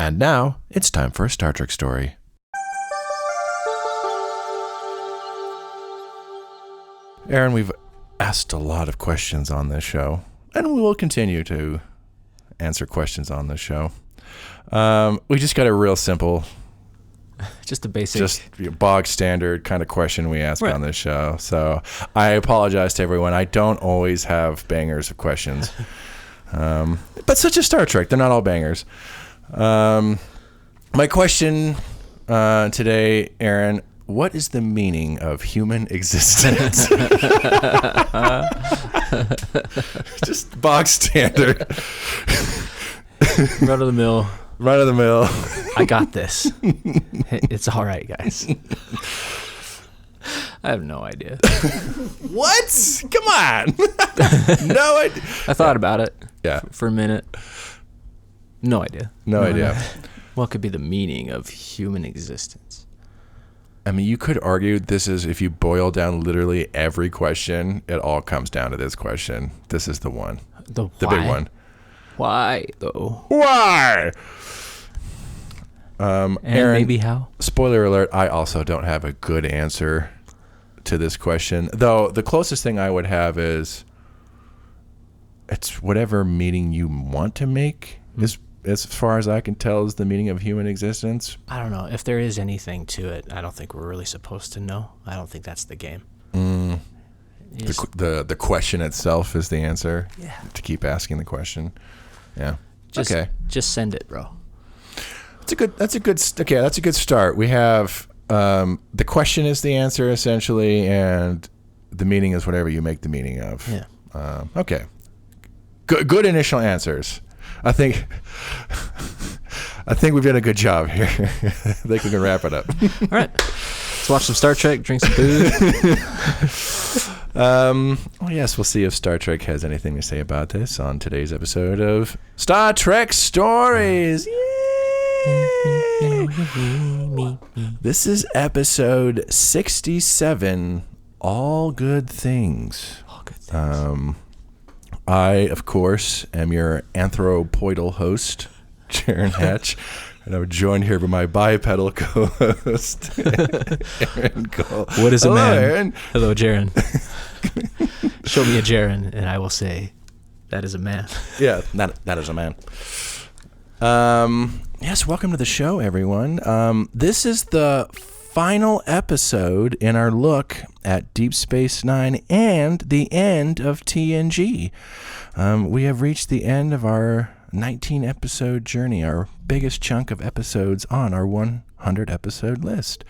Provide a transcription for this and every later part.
And now, it's time for a Star Trek story. Aaron, we've asked a lot of questions on this show, and we will continue to answer questions on this show. We just got a real simple, just a basic, just bog standard kind of question we ask on this show. So I apologize to everyone. I don't always have bangers of questions, but such as Star Trek, they're not all bangers. My question today, Aaron, what is the meaning of human existence? Just box standard. Run of the mill. Run of the mill. I got this. It's all right, guys. I have no idea. What? Come on. No idea. I thought about it. Yeah. For a minute. No idea. No idea. What could be the meaning of human existence? I mean, you could argue this is, if you boil down literally every question, it all comes down to this question. This is the one. The big one. Why, though? Why? And Aaron, maybe how? Spoiler alert, I also don't have a good answer to this question. Though the closest thing I would have is it's whatever meaning you want to make is, as far as I can tell, is the meaning of human existence. I don't know. If there is anything to it, I don't think we're really supposed to know. I don't think that's the game. The question itself is the answer. Yeah. To keep asking the question. Yeah. Just send it, bro. That's a good start. We have the question is the answer essentially, and the meaning is whatever you make the meaning of. Yeah. Okay. Good initial answers. I think we've done a good job here. I think we can wrap it up. All right. Let's watch some Star Trek, drink some booze. Yes, we'll see if Star Trek has anything to say about this on today's episode of Star Trek Stories. Yay! This is episode 67, All Good Things. All Good Things. I, of course, am your anthropoidal host, Jaron Hatch, and I'm joined here by my bipedal co-host, Aaron Cole. What is a man? Aaron. Hello, Jaron. Show me a Jaron, and I will say, that is a man. Yeah, that is a man. Yes, welcome to the show, everyone. This is the final episode in our look at Deep Space Nine and the end of TNG. We have reached the end of our 19-episode journey, our biggest chunk of episodes on our 100-episode list.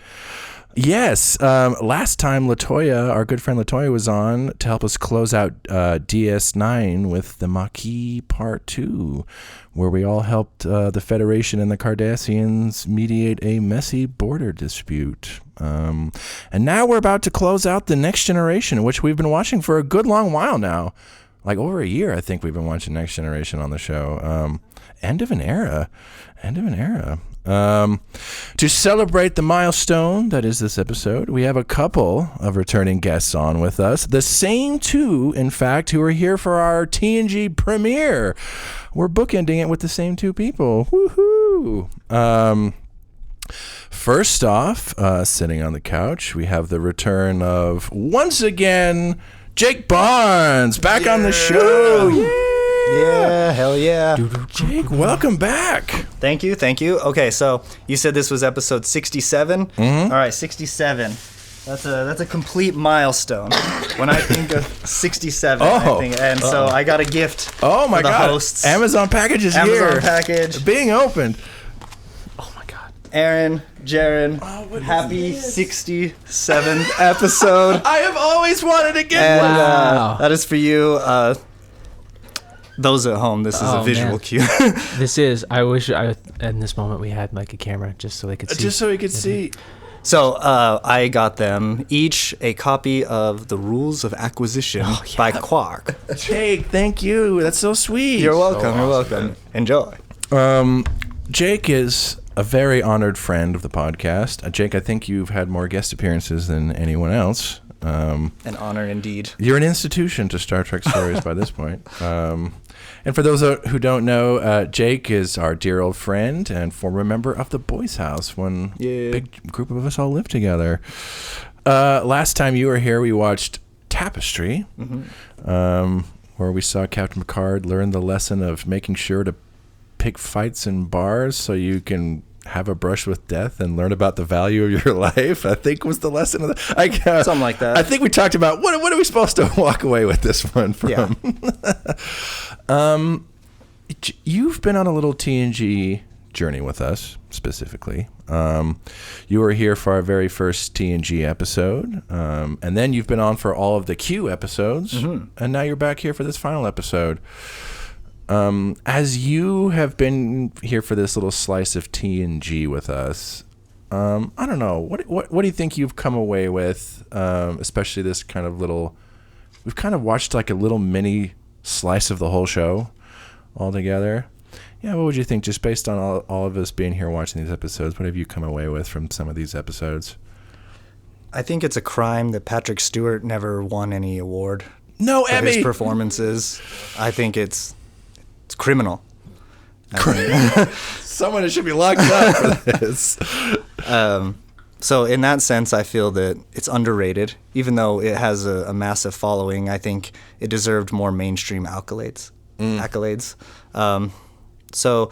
Yes, last time our good friend Latoya, was on to help us close out DS9 with the Maquis Part 2, where we all helped the Federation and the Cardassians mediate a messy border dispute. And now we're about to close out the Next Generation, which we've been watching for a good long while now. Like over a year, I think we've been watching Next Generation on the show. End of an era. To celebrate the milestone that is this episode, we have a couple of returning guests on with us. The same two, in fact, who are here for our TNG premiere. We're bookending it with the same two people. Woohoo! First off, sitting on the couch, we have the return of, once again, Jake Barnes back on the show. Yeah, hell yeah. Jake, welcome back. Thank you. Okay, so you said this was episode 67? Mm-hmm. All right, 67. That's a complete milestone. When I think of 67, so I got a gift for the God. Hosts. Amazon package is here. Amazon package. Being opened. Oh, my God. Aaron, Jaron, happy 67th episode. I have always wanted to get and, wow. That is for you. Those at home, this is a visual cue. This is. I wish in this moment we had like a camera just so they could see. Just so we could see. So I got them each a copy of The Rules of Acquisition by Quark. Jake, thank you. That's so sweet. You're welcome. You're welcome. Enjoy. Jake is a very honored friend of the podcast. Jake, I think you've had more guest appearances than anyone else. An honor indeed. You're an institution to Star Trek stories by this point. And for those who don't know, Jake is our dear old friend and former member of the Boys House when a big group of us all lived together. Last time you were here, we watched Tapestry, where we saw Captain Picard learn the lesson of making sure to pick fights in bars so you can have a brush with death and learn about the value of your life, I think was the lesson of something like that. I think we talked about what are we supposed to walk away with this one from. You've been on a little TNG journey with us specifically. You were here for our very first TNG episode, and then you've been on for all of the Q episodes, and now you're back here for this final episode. As you have been here for this little slice of TNG with us, I don't know, what do you think you've come away with, especially this kind of little, we've kind of watched like a little mini slice of the whole show all together. Yeah, what would you think, just based on all of us being here watching these episodes? What have you come away with from some of these episodes? I think it's a crime that Patrick Stewart never won any award. No for Emmy! His performances. I think it's criminal. Someone should be locked up for this. So in that sense, I feel that it's underrated. Even though it has a massive following, I think it deserved more mainstream accolades. So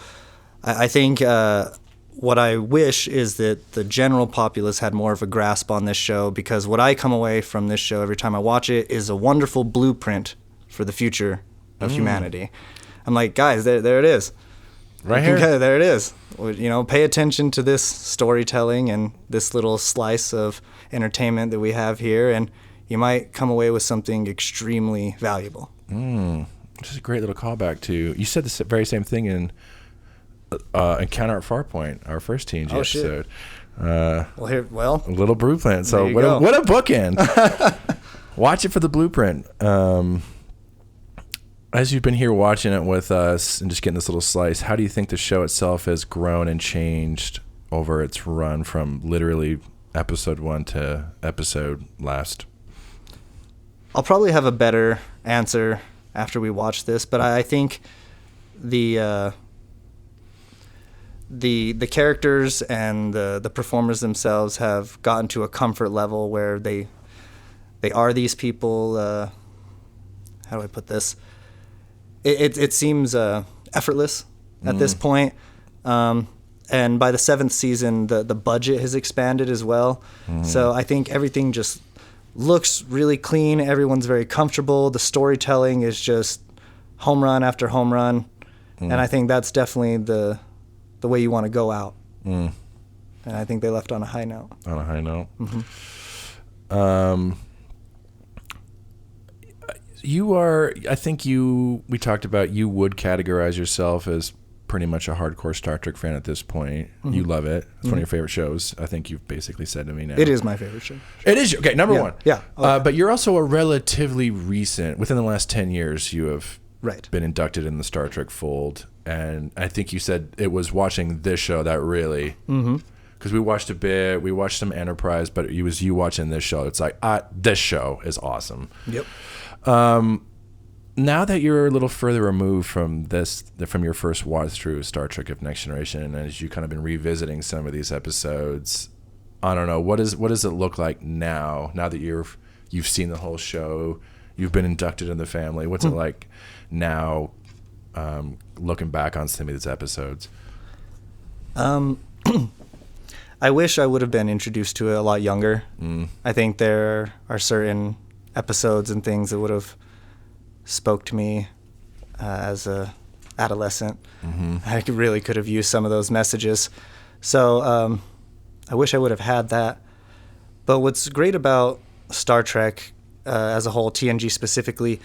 I think what I wish is that the general populace had more of a grasp on this show, because what I come away from this show every time I watch it is a wonderful blueprint for the future of humanity. I'm like, guys, there it is. Right here. There it is. You know, pay attention to this storytelling and this little slice of entertainment that we have here, and you might come away with something extremely valuable. Which is a great little callback to, you said the very same thing in Encounter at Farpoint, our first TNG episode. A little blueprint. So what a bookend. Watch it for the blueprint. As you've been here watching it with us and just getting this little slice, how do you think the show itself has grown and changed over its run from literally episode 1 to episode last? I'll probably have a better answer after we watch this, but I think the characters and the performers themselves have gotten to a comfort level where they are these people. How do I put this? It seems effortless at this point. And by the 7th season, the budget has expanded as well. So I think everything just looks really clean. Everyone's very comfortable. The storytelling is just home run after home run. And I think that's definitely the way you want to go out. And I think they left on a high note. On a high note. We talked about, you would categorize yourself as pretty much a hardcore Star Trek fan at this point. You love it. It's one of your favorite shows. I think you've basically said to me now. It is my favorite show. It is. Okay, number one. Yeah. But you're also a relatively recent, within the last 10 years, you have been inducted in the Star Trek fold. And I think you said it was watching this show that really, because we watched a bit, we watched some Enterprise, but it was you watching this show. It's like, this show is awesome. Yep. Now that you're a little further removed from your first watch through Star Trek of Next Generation, and as you kind of been revisiting some of these episodes, I don't know, what does it look like now that you've seen the whole show, you've been inducted in the family? What's it like now, looking back on some of these episodes? I wish I would have been introduced to it a lot younger. I think there are certain episodes and things that would have spoke to me as a adolescent. I really could have used some of those messages. So I wish I would have had that. But what's great about Star Trek as a whole, TNG specifically,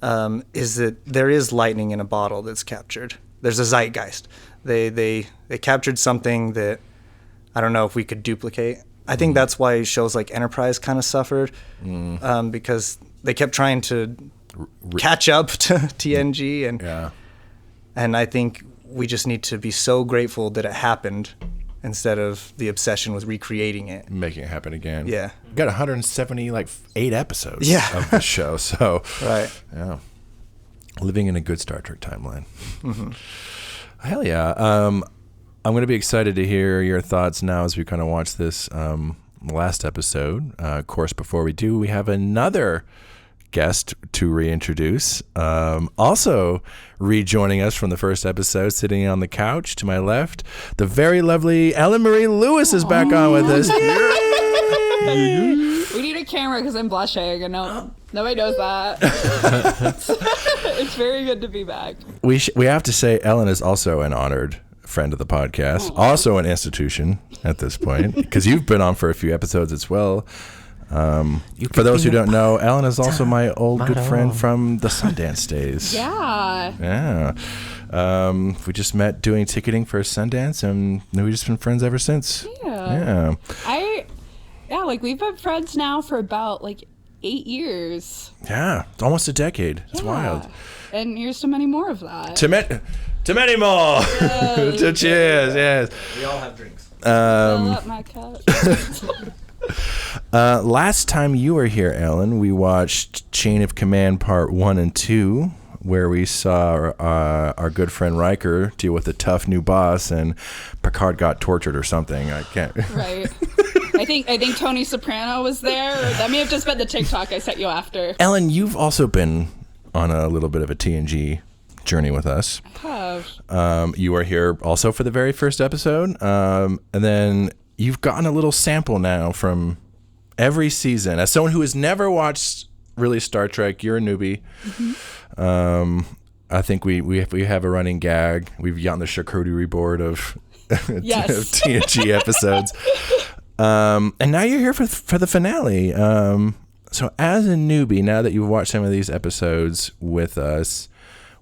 is that there is lightning in a bottle that's captured. There's a zeitgeist. They captured something that I don't know if we could duplicate. I think that's why shows like Enterprise kind of suffered, because they kept trying to catch up to TNG, and I think we just need to be so grateful that it happened instead of the obsession with recreating it. Making it happen again. Yeah. We got 178 episodes Yeah. of the show. So, Right. yeah. Living in a good Star Trek timeline. Mm-hmm. Hell yeah. I'm going to be excited to hear your thoughts now as we kind of watch this last episode. Of course, before we do, we have another guest to reintroduce. Also rejoining us from the first episode, sitting on the couch to my left, the very lovely Ellen Marie Lewis is back on with us. We need a camera because I'm blushing, and nobody knows that. It's very good to be back. We have to say Ellen is also an honored friend of the podcast, also an institution at this point, because you've been on for a few episodes as well. For those who don't know, Ellen is also my old good friend from the Sundance days. Yeah. We just met doing ticketing for Sundance, and we've just been friends ever since. Yeah. Like we've been friends now for about like 8 years. Yeah, it's almost a decade. It's wild. And here's to many more of that. To many more. To cheers. Yes. We all have drinks. Fill up my cup. Last time you were here, Ellen, we watched Chain of Command Part 1 and 2, where we saw our good friend Riker deal with a tough new boss, and Picard got tortured or something. I can't. Right. I think Tony Soprano was there. Or that may have just been the TikTok I sent you after. Ellen, you've also been on a little bit of a TNG journey with us. I have. You were here also for the very first episode, and then you've gotten a little sample now from every season. As someone who has never watched really Star Trek, you're a newbie. Mm-hmm. I think we have a running gag. We've gotten the charcuterie board of, Yes. of TNG episodes. And now you're here for the finale. So as a newbie, now that you've watched some of these episodes with us,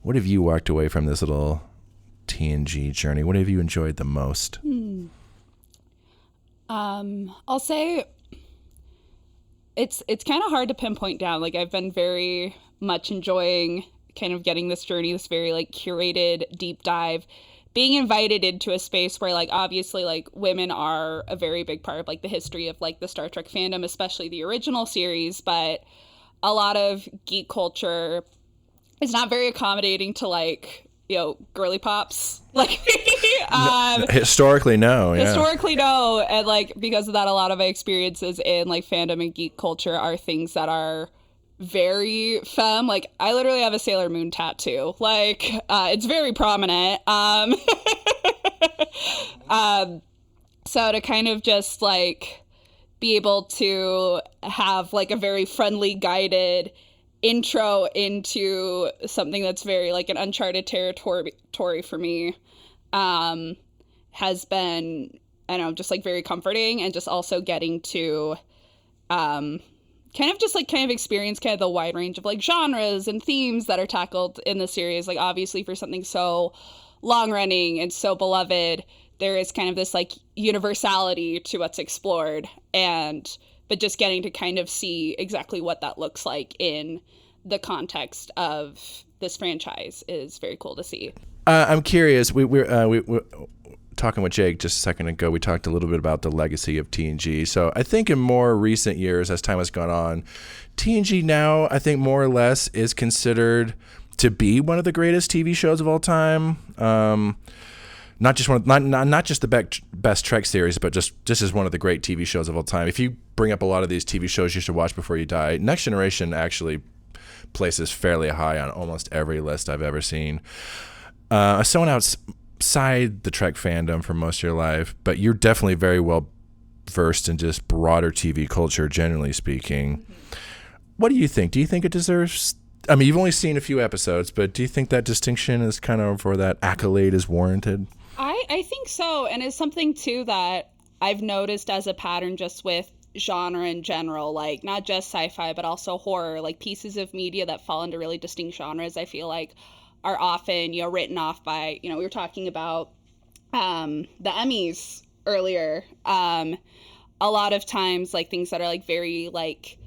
what have you walked away from this little TNG journey? What have you enjoyed the most? I'll say it's kind of hard to pinpoint down. Like I've been very much enjoying kind of getting this journey, this very like curated deep dive, being invited into a space where like obviously like women are a very big part of like the history of like the Star Trek fandom, especially the original series, but a lot of geek culture is not very accommodating to like, you know, girly pops. Like Historically, no. Yeah. Historically, no. And like because of that, a lot of my experiences in like fandom and geek culture are things that are very femme. Like I literally have a Sailor Moon tattoo. Like it's very prominent. So to kind of just like be able to have like a very friendly, guided intro into something that's very like an uncharted territory for me has been, I don't know, just like very comforting, and just also getting to kind of experience kind of the wide range of like genres and themes that are tackled in the series. Like obviously for something so long running and so beloved, there is kind of this like universality to what's explored, but just getting to kind of see exactly what that looks like in the context of this franchise is very cool to see. I'm curious. We were talking with Jake just a second ago. We talked a little bit about the legacy of TNG. So I think in more recent years, as time has gone on, TNG now, I think more or less is considered to be one of the greatest TV shows of all time. Not just not just the best Trek series, but just as one of the great TV shows of all time. If you bring up a lot of these TV shows you should watch before you die, Next Generation actually places fairly high on almost every list I've ever seen. Someone outside the Trek fandom for most of your life, but you're definitely very well versed in just broader TV culture, generally speaking. What do you think? Do you think it deserves... I mean, you've only seen a few episodes, but do you think that distinction is kind of, or that accolade is warranted? I think so, and it's something too that I've noticed as a pattern just with genre in general, like not just sci-fi but also horror, like pieces of media that fall into really distinct genres, I feel like are often, you know, written off by, you know, we were talking about the Emmys earlier. A lot of times like things that are like very like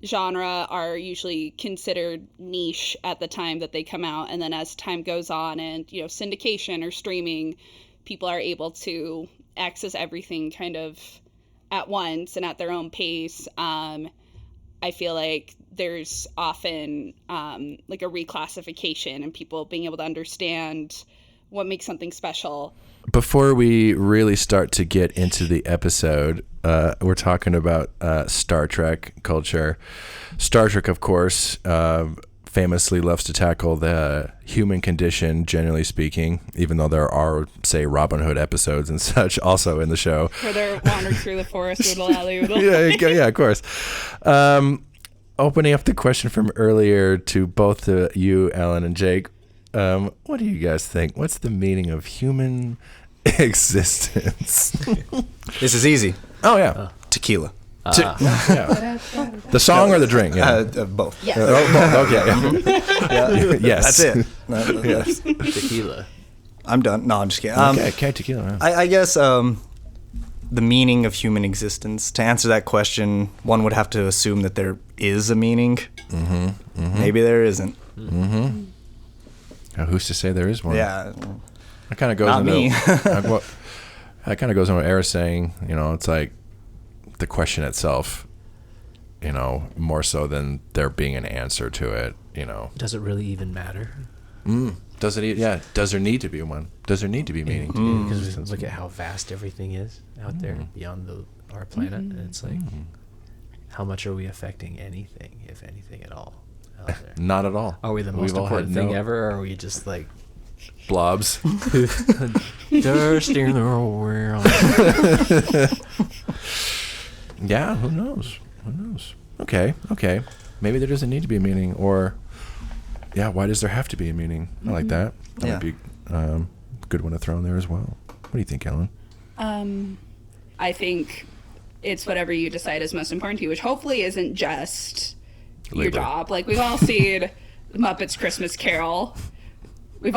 genre are usually considered niche at the time that they come out, and then as time goes on and, you know, syndication or streaming people are able to access everything kind of at once and at their own pace, I feel like there's often like a reclassification and people being able to understand what makes something special. Before we really start to get into the episode, we're talking about Star Trek culture. Star Trek, of course, famously loves to tackle the human condition, generally speaking, even though there are, say, Robin Hood episodes and such also in the show. Where they're wandering through the forest, oodle alley, oodle. Yeah, of course. Opening up the question from earlier to both you, Ellen, and Jake, what do you guys think? What's the meaning of human existence? This is easy. Oh, yeah. Tequila. Yeah. The song or the drink? Yeah. Both. Yes. Both. Okay. Yeah. Yes. That's it. Yes. Tequila. I'm done. No, I'm just kidding. Okay, tequila. Yeah. I guess the meaning of human existence, to answer that question, one would have to assume that there is a meaning. Maybe there isn't. Now, who's to say there is one? Yeah. That kind of goes Not into me. that kind of goes into what Era's saying. You know, it's like the question itself, you know, more so than there being an answer to it, you know. Does it really even matter? Does it? Yeah. Does there need to be one? Does there need to be meaning? Because look at how vast everything is out there beyond our planet, and it's like, how much are we affecting anything, if anything at all, out there? Not at all. Are we the most We've all important had thing no ever, or are we just like blobs? dust in the world? Yeah. Who knows? Okay. Maybe there doesn't need to be a meaning, or yeah, why does there have to be a meaning? I like that. That would be a good one to throw in there as well. What do you think, Ellen? I think it's whatever you decide is most important to you, which hopefully isn't just your Labor. job. Like, we've all seen The Muppets Christmas Carol. We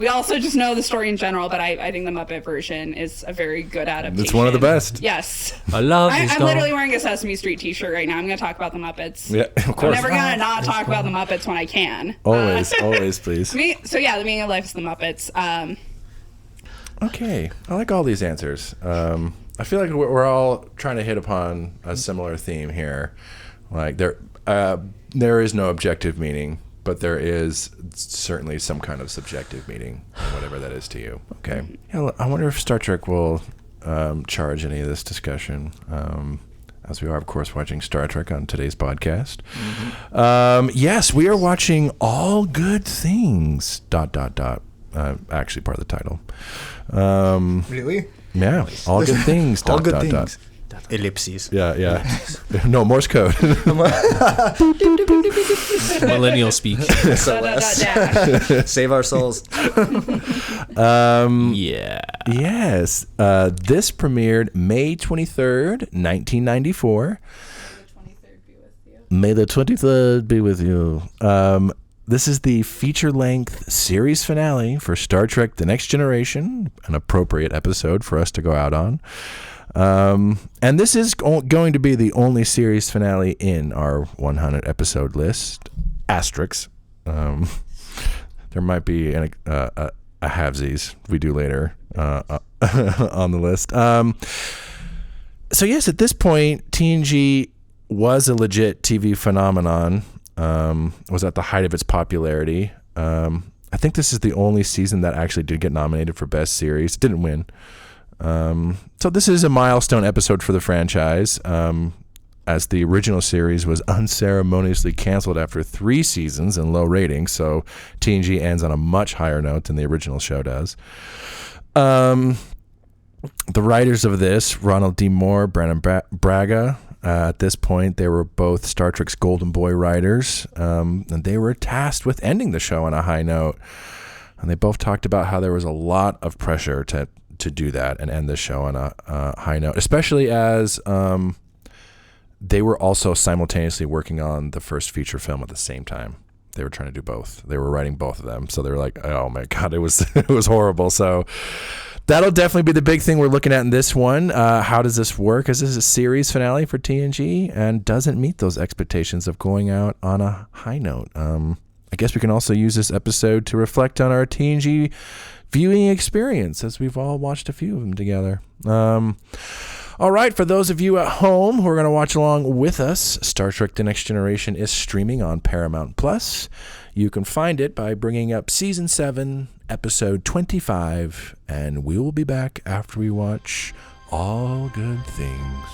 also just know the story in general, but I think the Muppet version is a very good adaptation. It's one of the best. Yes. I love I'm literally wearing a Sesame Street t-shirt right now. I'm going to talk about the Muppets. Yeah, of I'm course. never going to not talk about the Muppets when I can. Always, please. So yeah, the meaning of life is the Muppets. Okay, I like all these answers. I feel like we're all trying to hit upon a similar theme here. Like there is no objective meaning, but there is certainly some kind of subjective meaning, whatever that is to you. Okay. Yeah, I wonder if Star Trek will charge any of this discussion, as we are, of course, watching Star Trek on today's podcast. Yes, we are watching All Good Things, ... Actually part of the title. Really? Yeah, All Good Things, ... All good things. Ellipses. Yeah. No, Morse code. millennial speak. SOS. Save our souls. Yeah. Yes. This premiered May 23rd, 1994. May the 23rd be with you. This is the feature-length series finale for Star Trek The Next Generation, an appropriate episode for us to go out on. And this is going to be the only series finale in our 100 episode list. Asterisks. There might be a halvesies we do later on the list. So yes, at this point, TNG was a legit TV phenomenon. Was at the height of its popularity. I think this is the only season that actually did get nominated for Best Series. It didn't win. So this is a milestone episode for the franchise, as the original series was unceremoniously canceled after 3 seasons and low ratings, so TNG ends on a much higher note than the original show does. The writers of this, Ronald D. Moore, Brandon Braga, at this point, they were both Star Trek's Golden Boy writers, and they were tasked with ending the show on a high note. And they both talked about how there was a lot of pressure to do that and end the show on a high note, especially as they were also simultaneously working on the first feature film at the same time. They were trying to do both. They were writing both of them. So they were like, oh my God, it was horrible. So that'll definitely be the big thing we're looking at in this one. How does this work? Is this a series finale for TNG and doesn't meet those expectations of going out on a high note? I guess we can also use this episode to reflect on our TNG viewing experience, as we've all watched a few of them together. All right, for those of you at home who are going to watch along with us, Star Trek The Next Generation is streaming on Paramount Plus. You can find it by bringing up Season 7, Episode 25, and we will be back after we watch All Good Things.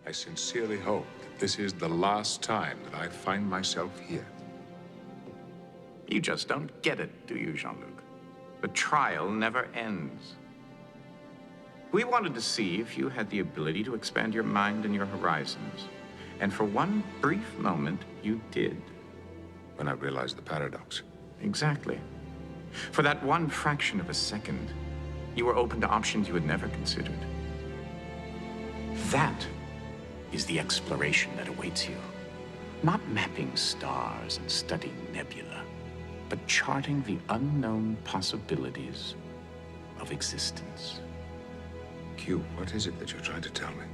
I sincerely hope that this is the last time that I find myself here. You just don't get it, do you, Jean-Luc? The trial never ends. We wanted to see if you had the ability to expand your mind and your horizons. And for one brief moment, you did. When I realized the paradox. Exactly. For that one fraction of a second, you were open to options you had never considered. That is the exploration that awaits you. Not mapping stars and studying nebula, but charting the unknown possibilities of existence. Q, what is it that you're trying to tell me?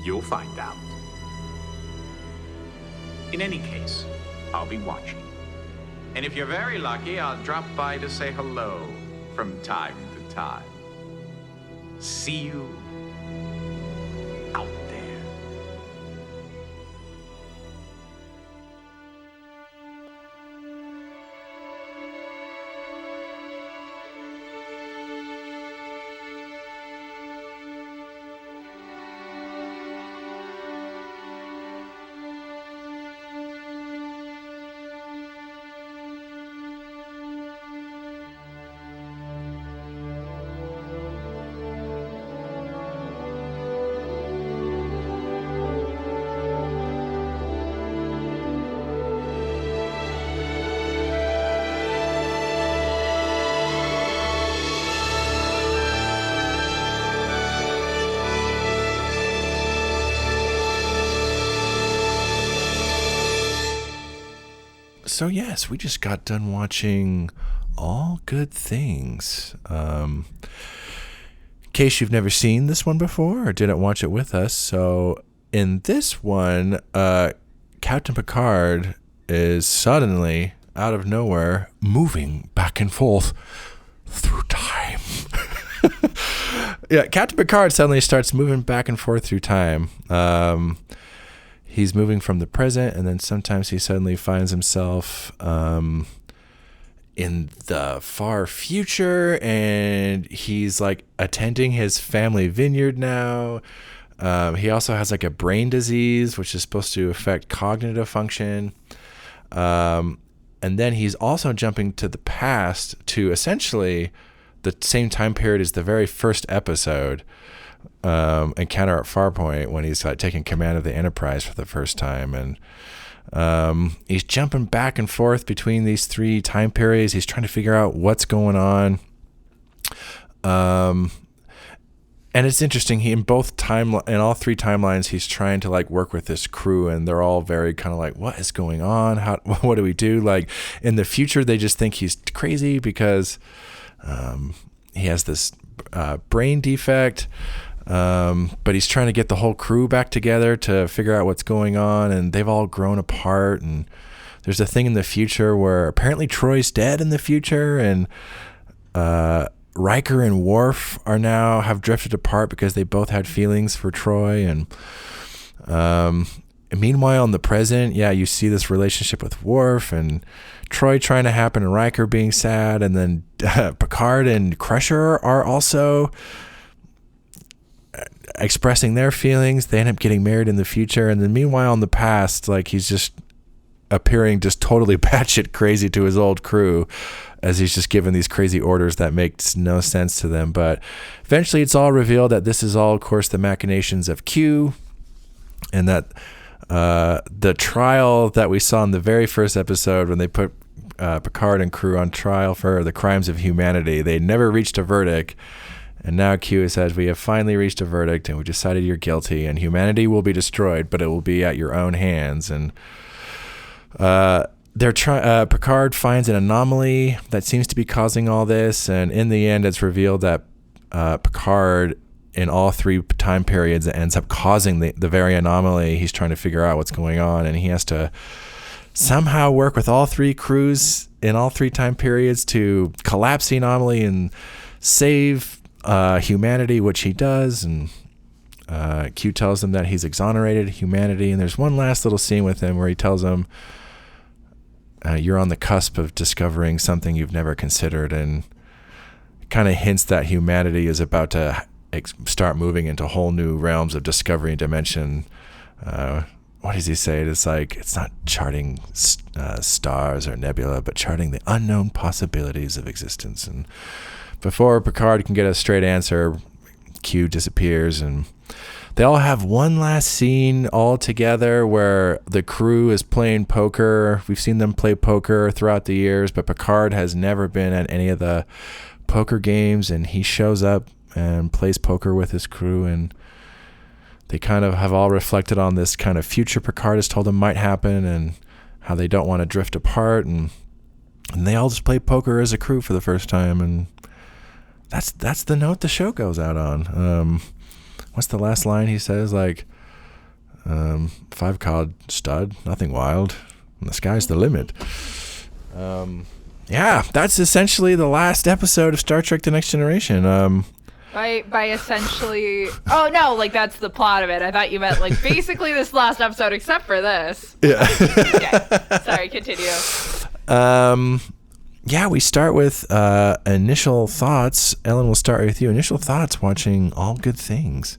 You'll find out. In any case, I'll be watching. And if you're very lucky, I'll drop by to say hello from time to time. See you out there. So yes, we just got done watching All Good Things. In case you've never seen this one before or didn't watch it with us, so in this one, Captain Picard is suddenly, out of nowhere, moving back and forth through time. Yeah, Captain Picard suddenly starts moving back and forth through time. He's moving from the present, and then sometimes he suddenly finds himself in the far future, and he's like attending his family vineyard now. He also has like a brain disease, which is supposed to affect cognitive function. And then he's also jumping to the past to essentially the same time period as the very first episode, Encounter at Farpoint, when he's like taking command of the Enterprise for the first time. And he's jumping back and forth between these three time periods. He's trying to figure out what's going on. And it's interesting. He in all three timelines, he's trying to like work with this crew, and they're all very kind of like, "What is going on? What do we do?" Like in the future, they just think he's crazy because he has this brain defect. But he's trying to get the whole crew back together to figure out what's going on, and they've all grown apart. And there's a thing in the future where apparently Troy's dead in the future, and Riker and Worf have drifted apart because they both had feelings for Troy. And meanwhile, in the present, you see this relationship with Worf and Troy trying to happen, and Riker being sad, and then Picard and Crusher are also expressing their feelings. They end up getting married in the future, and then meanwhile in the past, like he's just appearing just totally batshit crazy to his old crew as he's just given these crazy orders that makes no sense to them. But eventually it's all revealed that this is all, of course, the machinations of Q, and that the trial that we saw in the very first episode when they put Picard and crew on trial for the crimes of humanity, they never reached a verdict. And now Q says, "We have finally reached a verdict, and we decided you're guilty, and humanity will be destroyed, but it will be at your own hands." And Picard finds an anomaly that seems to be causing all this, and in the end, it's revealed that Picard, in all three time periods, ends up causing the very anomaly. He's trying to figure out what's going on, and he has to somehow work with all three crews in all three time periods to collapse the anomaly and save humanity, which he does. And Q tells him that he's exonerated humanity, and there's one last little scene with him where he tells him, "You're on the cusp of discovering something you've never considered," and kind of hints that humanity is about to start moving into whole new realms of discovery and dimension. What does he say? It's like, it's not charting stars or nebula, but charting the unknown possibilities of existence. And before Picard can get a straight answer, Q disappears, and they all have one last scene all together where the crew is playing poker. We've seen them play poker throughout the years, but Picard has never been at any of the poker games, and he shows up and plays poker with his crew, and they kind of have all reflected on this kind of future Picard has told them might happen, and how they don't want to drift apart, and they all just play poker as a crew for the first time, and that's the note the show goes out on. What's the last line he says? Like, 5 cod stud, nothing wild, and the sky's the limit. That's essentially the last episode of Star Trek: The Next Generation. By essentially, oh no, like that's the plot of it. I thought you meant like basically this last episode, except for this. Yeah. Okay. Sorry, continue. We start with initial thoughts. Ellen, we'll start with you. Initial thoughts watching All Good Things.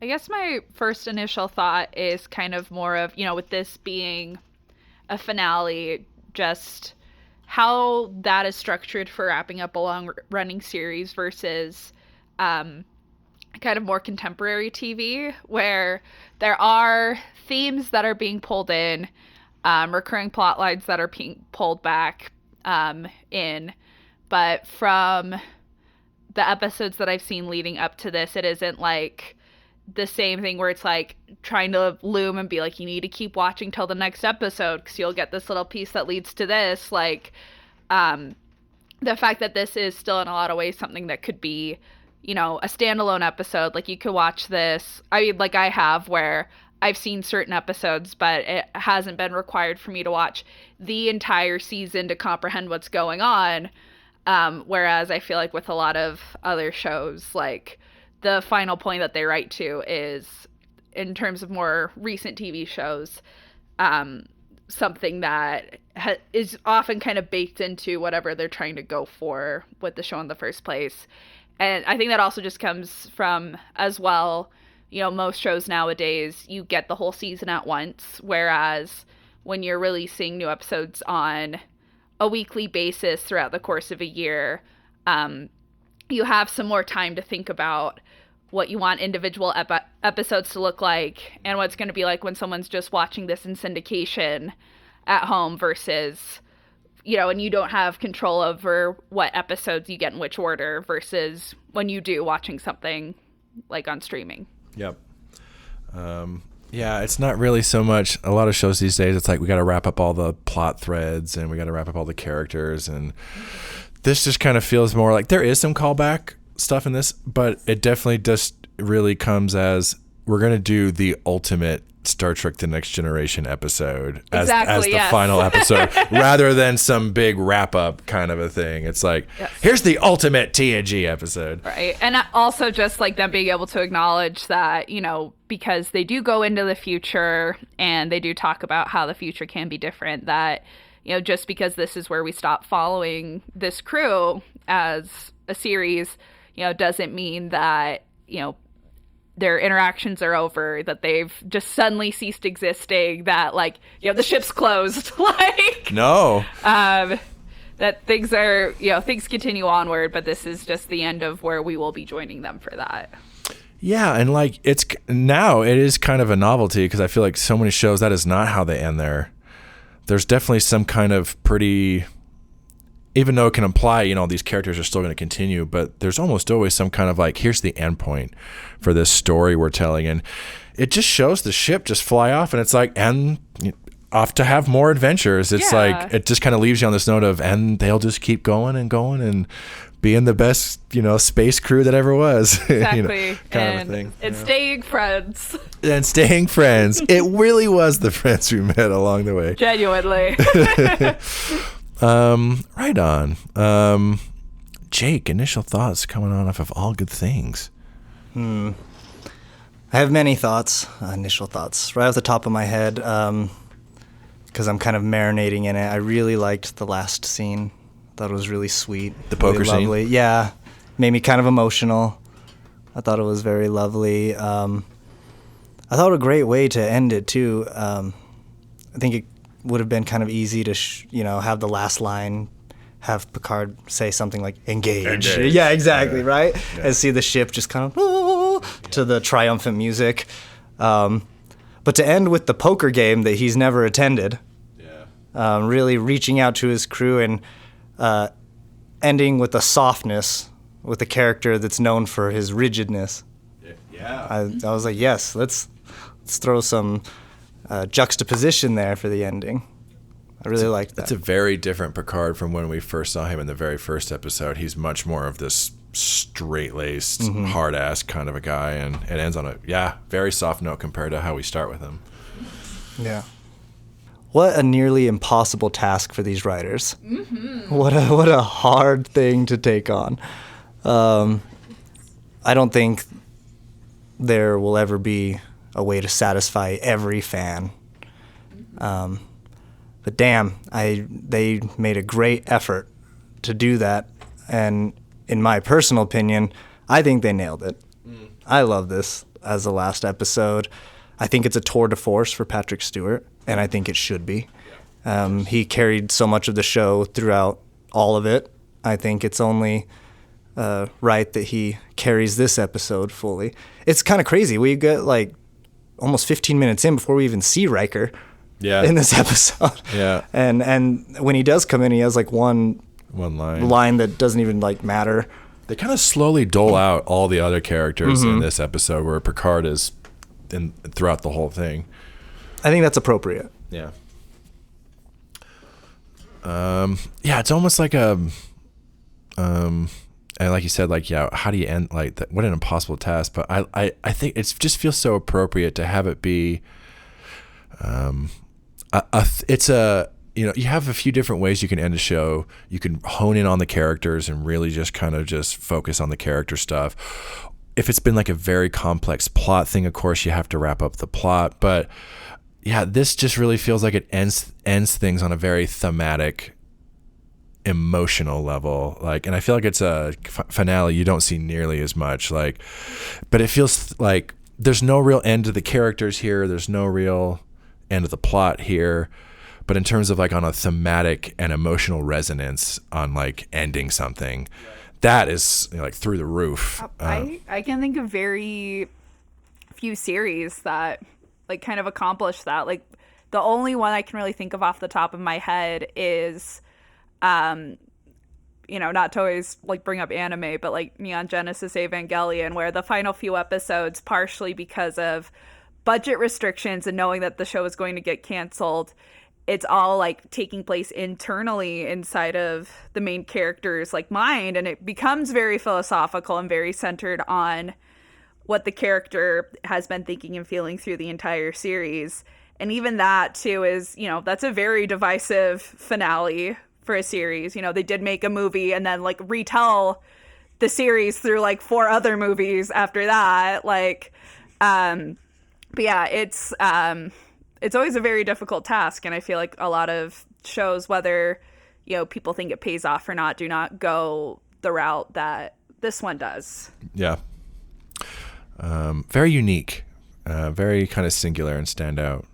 I guess my first initial thought is kind of more of, with this being a finale, just how that is structured for wrapping up a long-running series versus kind of more contemporary TV, where there are themes that are being pulled in, recurring plot lines that are being pulled back in. But from the episodes that I've seen leading up to this, it isn't like the same thing where it's like trying to loom and be like, you need to keep watching till the next episode because you'll get this little piece that leads to this. Like, the fact that this is still in a lot of ways something that could be, a standalone episode. Like, you could watch this, like I have, where I've seen certain episodes, but it hasn't been required for me to watch the entire season to comprehend what's going on. Whereas I feel like with a lot of other shows, like, the final point that they write to is, in terms of more recent TV shows, something that is often kind of baked into whatever they're trying to go for with the show in the first place. And I think that also just comes from, as well, most shows nowadays, you get the whole season at once, whereas when you're releasing new episodes on a weekly basis throughout the course of a year, you have some more time to think about what you want individual episodes to look like and what it's going to be like when someone's just watching this in syndication at home versus, and you don't have control over what episodes you get in which order versus when you do watching something like on streaming. Yep. Yeah, it's not really so much a lot of shows these days. It's like we got to wrap up all the plot threads and we got to wrap up all the characters. And this just kind of feels more like there is some callback stuff in this, but it definitely just really comes as we're going to do the ultimate Star Trek The Next Generation episode as the final episode rather than some big wrap up kind of a thing. It's like, here's the ultimate TNG episode. Right. And also just like them being able to acknowledge that, because they do go into the future and they do talk about how the future can be different, that, just because this is where we stop following this crew as a series, doesn't mean that, their interactions are over, that they've just suddenly ceased existing, that the ship's closed, no, that things are, things continue onward, but this is just the end of where we will be joining them for that. Yeah. And it is kind of a novelty because I feel like so many shows, that is not how they end there. There's definitely some kind of pretty, even though it can imply, these characters are still going to continue, but there's almost always some kind of here's the end point for this story we're telling. And it just shows the ship just fly off and it's and off to have more adventures. It's it just kind of leaves you on this note of, and they'll just keep going and being the best, space crew that ever was. Exactly. Kind of a thing. And staying friends. And staying friends. It really was the friends we met along the way. Genuinely. Right on. Jake, initial thoughts coming on off of All Good Things. I have many thoughts, initial thoughts, right off the top of my head, because I'm kind of marinating in it. I really liked the last scene. Thought it was really sweet. The poker really lovely. scene? Yeah. Made me kind of emotional. I thought it was very lovely. I thought it a great way to end it, too. I think it would have been kind of easy to, have the last line, have Picard say something like, engage. Yeah, exactly, right? Yeah. And see the ship just kind of, to the triumphant music. But to end with the poker game that he's never attended, really reaching out to his crew and ending with a softness with a character that's known for his rigidness. Yeah. I was like, yes, let's throw some juxtaposition there for the ending. I really liked that. It's a very different Picard from when we first saw him in the very first episode. He's much more of this straight-laced, hard-ass kind of a guy, and it ends on a, very soft note compared to how we start with him. Yeah. What a nearly impossible task for these writers. Mm-hmm. What a hard thing to take on. I don't think there will ever be a way to satisfy every fan. But damn, they made a great effort to do that. And in my personal opinion, I think they nailed it. I love this as the last episode. I think it's a tour de force for Patrick Stewart, and I think it should be. He carried so much of the show throughout all of it. I think it's only right that he carries this episode fully. It's kind of crazy. We get almost 15 minutes in before we even see Riker in this episode. Yeah. And when he does come in, he has one line that doesn't even matter. They kind of slowly dole out all the other characters in this episode where Picard is throughout the whole thing. I think that's appropriate. Yeah. It's almost like and like you said, how do you end that? What an impossible task. But I think it just feels so appropriate to have it be. You have a few different ways you can end a show. You can hone in on the characters and really just kind of just focus on the character stuff. If it's been a very complex plot thing, of course you have to wrap up the plot. But yeah, this just really feels like it ends things on a very thematic, emotional level. Like, and I feel like it's a finale you don't see nearly as much. Like, but it feels like there's no real end to the characters here. There's no real end of the plot here. But in terms of like on a thematic and emotional resonance on like ending something, that is like through the roof. I can think of very few series that like kind of accomplish that. Like the only one I can really think of off the top of my head is not to always like bring up anime, but like Neon Genesis Evangelion, where the final few episodes, partially because of budget restrictions and knowing that the show is going to get canceled, it's all like taking place internally inside of the main character's like mind, and it becomes very philosophical and very centered on what the character has been thinking and feeling through the entire series. And even that too is, that's a very divisive finale for a series. They did make a movie and then like retell the series through like 4 other movies after that. Like, but yeah, it's always a very difficult task. And I feel like a lot of shows, whether, people think it pays off or not, do not go the route that this one does. Yeah. Very unique, very kind of singular and stand out.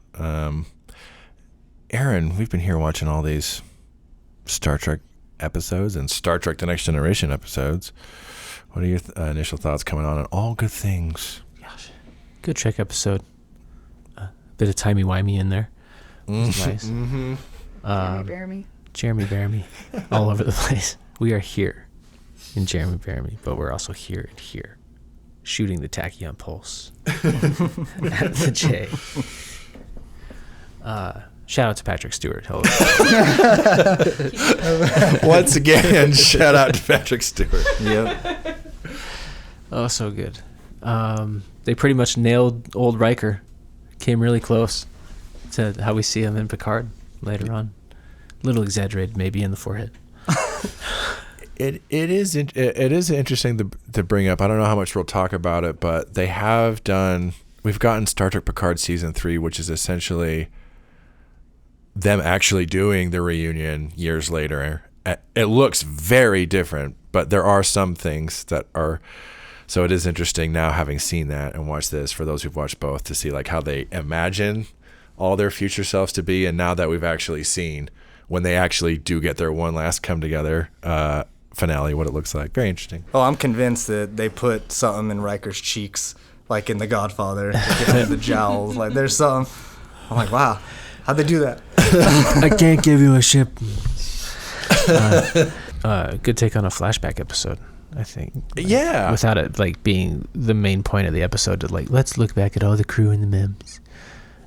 Aaron, we've been here watching all these Star Trek episodes and Star Trek The Next Generation episodes. What are your initial thoughts coming on All Good Things? Gosh, good Trek episode. Bit of timey-wimey in there. Nice. Mm-hmm. Jeremy Bearimy. All over the place. We are here in Jeremy Bearimy, but we're also here and here, shooting the tachyon pulse at the J. Shout out to Patrick Stewart. Once again, shout out to Patrick Stewart. Yep. Oh, so good. They pretty much nailed old Riker. Came really close to how we see him in Picard later on. A little exaggerated, maybe, in the forehead. It is interesting to bring up. I don't know how much we'll talk about it, but we've gotten Star Trek Picard season 3, which is essentially them actually doing the reunion years later. It looks very different, but there are some things that are. So it is interesting now, having seen that and watched this, for those who've watched both, to see like how they imagine all their future selves to be, and now that we've actually seen when they actually do get their one last come together finale, what it looks like. Very interesting. Oh, I'm convinced that they put something in Riker's cheeks, like in The Godfather, the jowls. Like there's something. I'm like, wow, how'd they do that? I can't give you a ship. Good take on a flashback episode, I think. Yeah. Without it like being the main point of the episode, to like, let's look back at all the crew and the memes.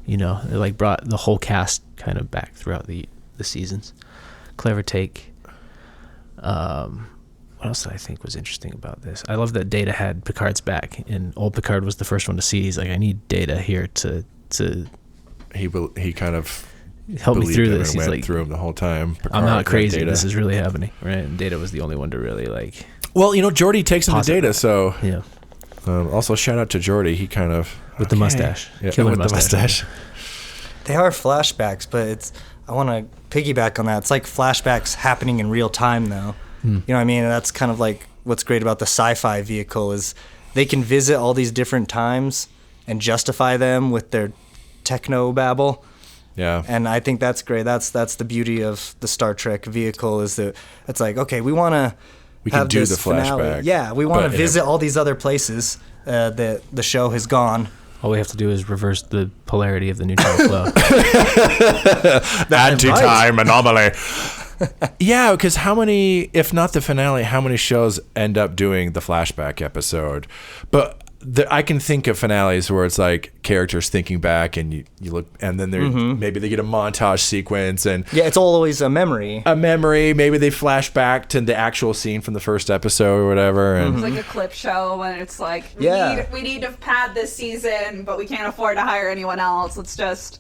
It like brought the whole cast kind of back throughout the seasons. Clever take. What else did I think was interesting about this? I love that Data had Picard's back, and old Picard was the first one to see. He's like, I need Data here to He kind of help me through this. He's went like, through him the whole time. Picard, I'm not crazy. Data. This is really happening, right? And Data was the only one to really like. Well, Geordi takes him to Data, so yeah. Also, shout out to Geordi. He kind of with the mustache, killer mustache. They are flashbacks, but I want to piggyback on that. It's like flashbacks happening in real time, though. You know what I mean? And that's kind of like what's great about the sci-fi vehicle is they can visit all these different times and justify them with their techno babble. Yeah. And I think that's great. That's the beauty of the Star Trek vehicle, is that it's like, okay, we want to can do the flashback. Yeah, we want to visit all these other places that the show has gone. All we have to do is reverse the polarity of the neutron flow. Anti-time anomaly. Yeah, because how many, if not the finale, how many shows end up doing the flashback episode? But I can think of finales where it's like characters thinking back, and you look, and then maybe they get a montage sequence, and yeah, it's always a memory. Maybe they flash back to the actual scene from the first episode or whatever. And it's like a clip show when it's like, we need to pad this season, but we can't afford to hire anyone else. Let's just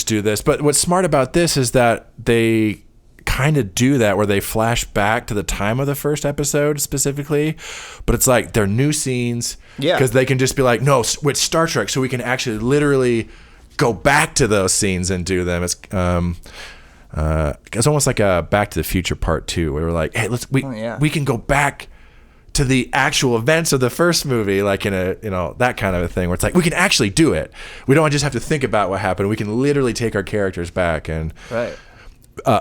do this. But what's smart about this is that they kind of do that, where they flash back to the time of the first episode specifically, but it's like they're new scenes, because they can just be like, no, with Star Trek, so we can actually literally go back to those scenes and do them. It's almost like a Back to the Future Part 2, where we're like, hey, we can go back to the actual events of the first movie, like in a, that kind of a thing, where it's like we can actually do it. We don't just have to think about what happened. We can literally take our characters back, and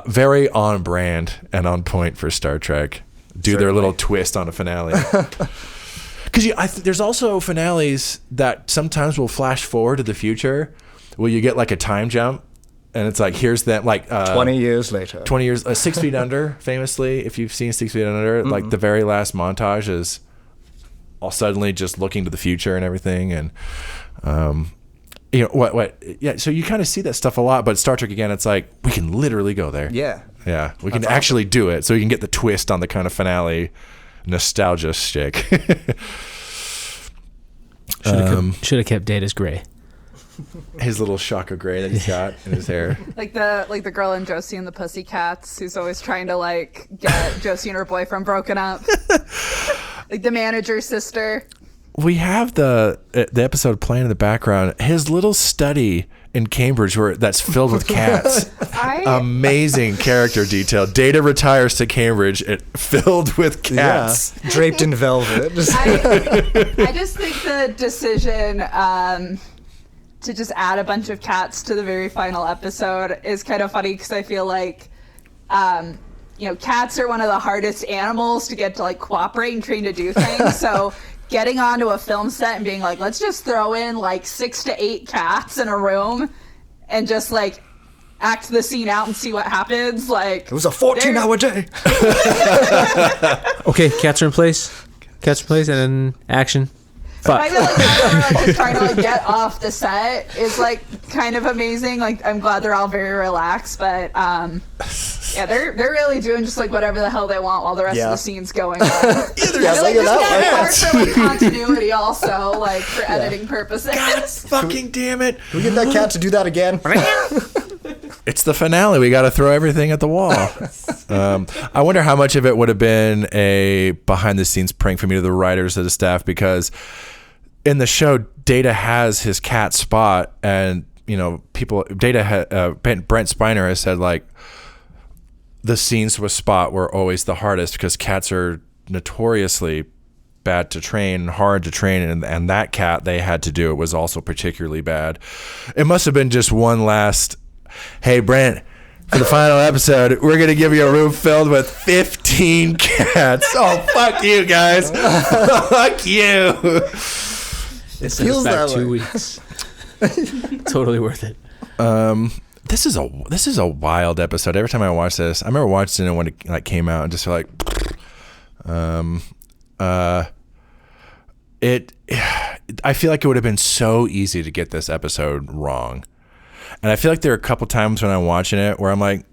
very on brand and on point for Star Trek. Do their little twist on a finale. Because there's also finales that sometimes will flash forward to the future, where you get like a time jump, and it's like, here's that, like 20 years later. 20 years, 6 Feet Under, famously, if you've seen 6 Feet Under, like the very last montage is all suddenly just looking to the future and everything, and so you kind of see that stuff a lot. But Star Trek, again, it's like we can literally go there. Yeah, we can actually do it, so you can get the twist on the kind of finale nostalgia shtick. Should have kept Data's gray. His little shock of gray that he's got in his hair. Like the girl in Josie and the Pussycats, who's always trying to like get Josie and her boyfriend broken up. Like the manager's sister. We have the episode playing in the background. His little study in Cambridge that's filled with cats. Amazing character detail. Data retires to Cambridge, filled with cats. Yeah, draped in velvet. I just think the decision to just add a bunch of cats to the very final episode is kind of funny, because I feel like cats are one of the hardest animals to get to like cooperate and train to do things. So getting onto a film set and being like, let's just throw in like 6 to 8 cats in a room and just like act the scene out and see what happens. Like, it was a 14-hour day. Okay, cats are in place. And then action. I feel like just trying to like get off the set is like kind of amazing. Like, I'm glad they're all very relaxed, but they're really doing just like whatever the hell they want while the rest of the scene's going on. Like, hard for like continuity also, like for editing purposes. God fucking damn it! Can we get that cat to do that again? It's the finale. We got to throw everything at the wall. I wonder how much of it would have been a behind-the-scenes prank from either the writers or the staff, because in the show, Data has his cat Spot, and Brent Spiner has said like the scenes with Spot were always the hardest because cats are notoriously bad to train, hard to train, and that cat they had to do it was also particularly bad. It must have been just one last, hey Brent, for the final episode, we're going to give you a room filled with 15 cats. Oh, fuck you guys. Fuck you. It feels that 2 way. weeks. Totally worth it. This is a wild episode. Every time I watch this, I remember watching it when it like came out and just like, I feel like it would have been so easy to get this episode wrong. And I feel like there are a couple times when I'm watching it where I'm like,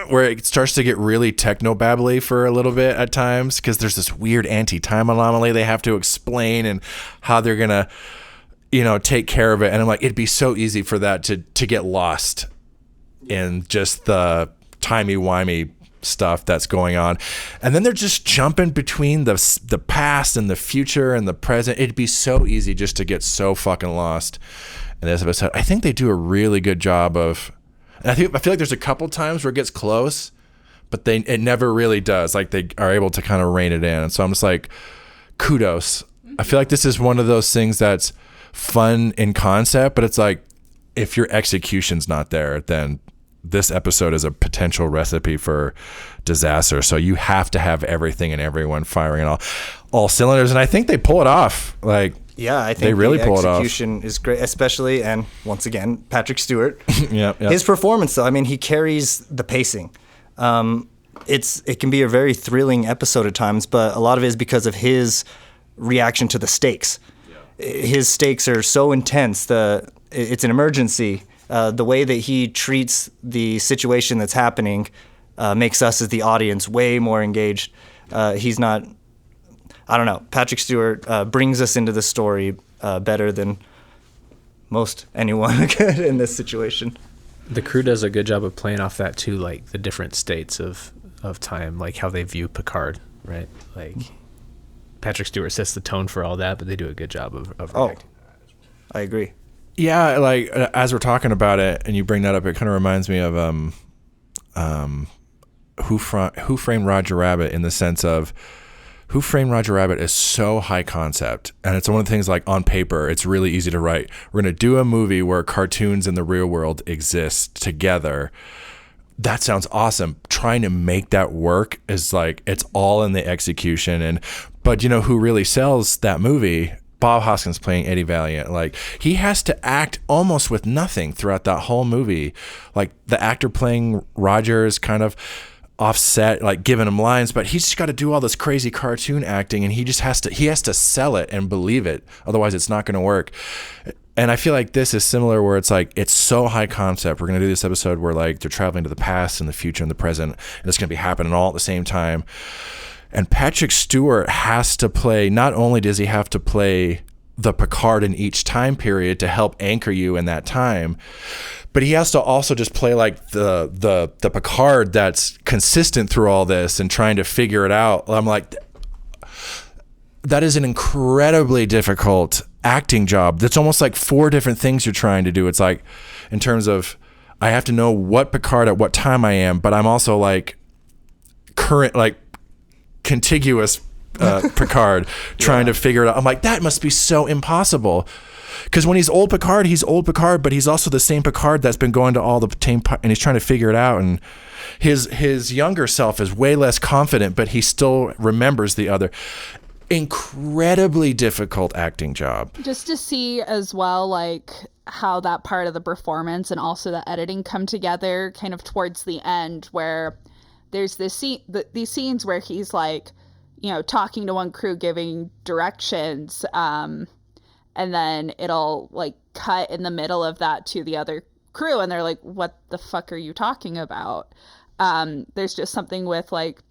where it starts to get really techno-babbly for a little bit at times, because there's this weird anti-time anomaly they have to explain and how they're going to, take care of it. And I'm like, it'd be so easy for that to get lost in just the timey-wimey stuff that's going on. And then they're just jumping between the past and the future and the present. It'd be so easy just to get so fucking lost in this episode. I think they do a really good job of, and I feel like there's a couple times where it gets close, but it never really does. Like they are able to kind of rein it in. And so I'm just like, kudos. I feel like this is one of those things that's fun in concept, but it's like, if your execution's not there, then this episode is a potential recipe for disaster. So you have to have everything and everyone firing on all cylinders. And I think they pull it off. Like, yeah, I think they really pull it off. The execution is great, especially, and once again, Patrick Stewart. Yep. His performance, though, I mean, he carries the pacing. It can be a very thrilling episode at times, but a lot of it is because of his reaction to the stakes. Yeah. His stakes are so intense. It's an emergency. The way that he treats the situation that's happening makes us as the audience way more engaged. He's not, I don't know, Patrick Stewart brings us into the story better than most anyone could in this situation. The crew does a good job of playing off that too, like the different states of time, like how they view Picard, right? Like Patrick Stewart sets the tone for all that, but they do a good job of reacting. I agree. Yeah, like as we're talking about it, and you bring that up, it kind of reminds me of Who Framed Roger Rabbit, in the sense of Who Framed Roger Rabbit is so high concept, and it's one of the things, like, on paper it's really easy to write. We're going to do a movie where cartoons and the real world exist together. That sounds awesome. Trying to make that work is like, it's all in the execution. But you know who really sells that movie? Bob Hoskins playing Eddie Valiant. Like, he has to act almost with nothing throughout that whole movie. Like, the actor playing Roger is kind of offset, like giving him lines, but he's just got to do all this crazy cartoon acting, and he has to sell it and believe it. Otherwise it's not going to work. And I feel like this is similar, where it's like, it's so high concept. We're going to do this episode where, like, they're traveling to the past and the future and the present, and it's going to be happening all at the same time. And Patrick Stewart has to play, not only does he have to play the Picard in each time period to help anchor you in that time, but he has to also just play like the Picard that's consistent through all this and trying to figure it out. I'm like, that is an incredibly difficult acting job. That's almost like 4 different things you're trying to do. It's like, in terms of, I have to know what Picard at what time I am, but I'm also like current, like contiguous Picard, trying to figure it out. I'm like, that must be so impossible. Because when he's old Picard, but he's also the same Picard that's been going to all the same, and he's trying to figure it out. And his younger self is way less confident, but he still remembers the other. Incredibly difficult acting job. Just to see as well, like, how that part of the performance and also the editing come together kind of towards the end, where there's this scene, these scenes where he's like, you know, talking to one crew, giving directions, and then it'll like cut in the middle of that to the other crew, and they're like, what the fuck are you talking about? There's just something with like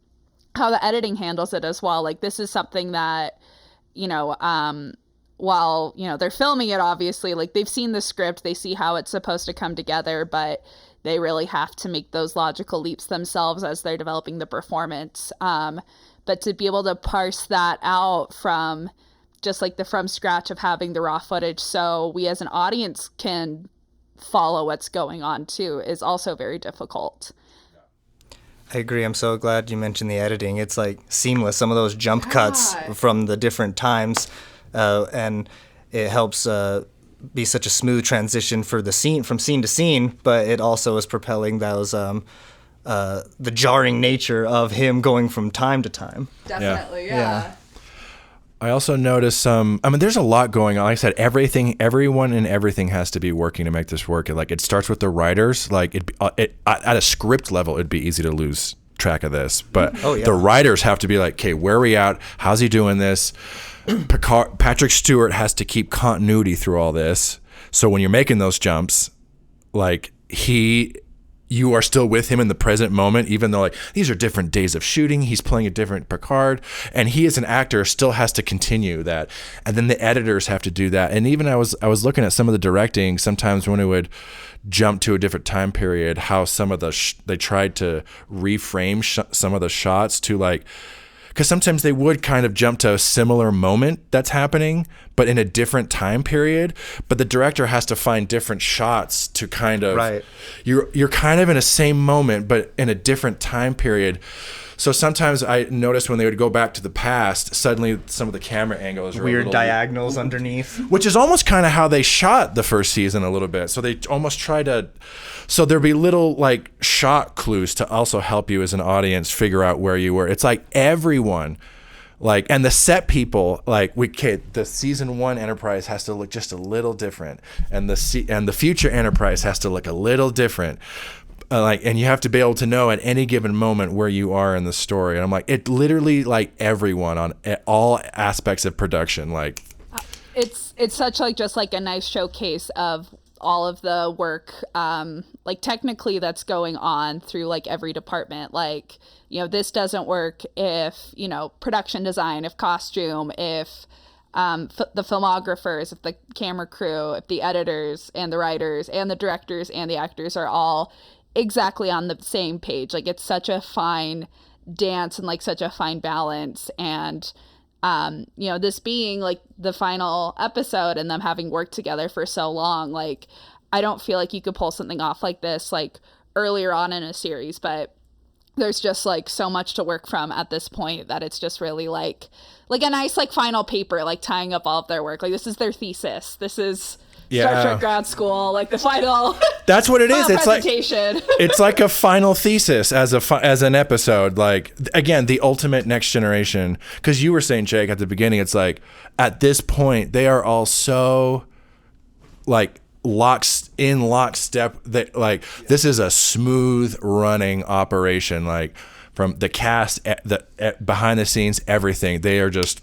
how the editing handles it as well. Like, this is something that, you know, while, you know, they're filming it, obviously, like, they've seen the script, they see how it's supposed to come together, but they really have to make those logical leaps themselves as they're developing the performance. But to be able to parse that out from just like the from scratch of having the raw footage, so we as an audience can follow what's going on too, is also very difficult. I agree. I'm so glad you mentioned the editing. It's like seamless. Some of those jump cuts from the different times, and it helps be such a smooth transition for the scene, from scene to scene. But it also is propelling those the jarring nature of him going from time to time. Definitely, yeah. I also noticed there's a lot going on. Like I said, everyone and everything has to be working to make this work. Like, it starts with the writers. Like, at a script level, it'd be easy to lose track of this. But the writers have to be like, okay, where are we at? How's he doing this? Patrick Stewart has to keep continuity through all this. So when you're making those jumps, like, you are still with him in the present moment, even though, like, these are different days of shooting. He's playing a different Picard, and he as an actor still has to continue that. And then the editors have to do that. And even I was looking at some of the directing, sometimes when it would jump to a different time period, how some of they tried to reframe some of the shots to, like, because sometimes they would kind of jump to a similar moment that's happening, but in a different time period. But the director has to find different shots to kind of, you're kind of in a same moment, but in a different time period. So sometimes I noticed when they would go back to the past, suddenly some of the camera angles are weird diagonals underneath, which is almost kind of how they shot the first season a little bit. So they almost try to, so there'd be little like shot clues to also help you as an audience figure out where you were. It's like everyone, like, and the set people, like, the season 1 Enterprise has to look just a little different, and the future Enterprise has to look a little different. And you have to be able to know at any given moment where you are in the story. And I'm like, it literally, like, everyone on all aspects of production, like, it's such like just like a nice showcase of all of the work, like, technically that's going on through like every department. Like, you know, this doesn't work if, you know, production design, if costume, if the filmographers, if the camera crew, if the editors and the writers and the directors and the actors are all exactly on the same page. Like, it's such a fine dance and like such a fine balance. And This being like the final episode and them having worked together for so long, like I don't feel like you could pull something off like this like earlier on in a series, but there's just like so much to work from at this point that it's just really like a nice like final paper, like tying up all of their work. Like this is their thesis. This is Star Trek grad school, like the final. That's what it is. It's like presentation. It's like a final thesis as an episode. Like again, the ultimate Next Generation. Because you were saying, Jake, at the beginning, it's like at this point they are all so like lockstep that like this is a smooth running operation. Like from the cast, behind the scenes, everything. They are just.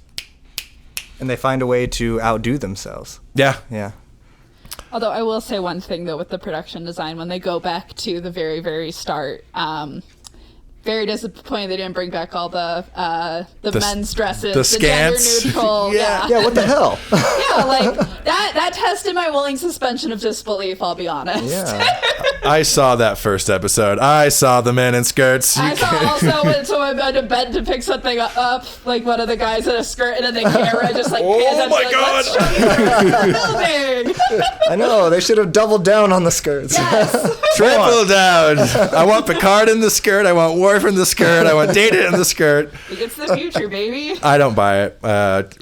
And they find a way to outdo themselves. Yeah. Yeah. Although I will say one thing, though, with the production design, when they go back to the very, very start, very disappointed they didn't bring back all the men's dresses, the scants. gender neutral. Yeah, what the hell? Yeah, like that tested my willing suspension of disbelief, I'll be honest. Yeah. I saw that first episode. I saw the men in skirts. I saw also when someone went to bed to pick something up, like one of the guys in a skirt, and then the camera just like pans up, my like, God. let's show you the building. I know, they should have doubled down on the skirts. Yes. Triple down. I want Picard in the skirt. I want Worf in the skirt. I want Data in the skirt. It's the future, baby. I don't buy it.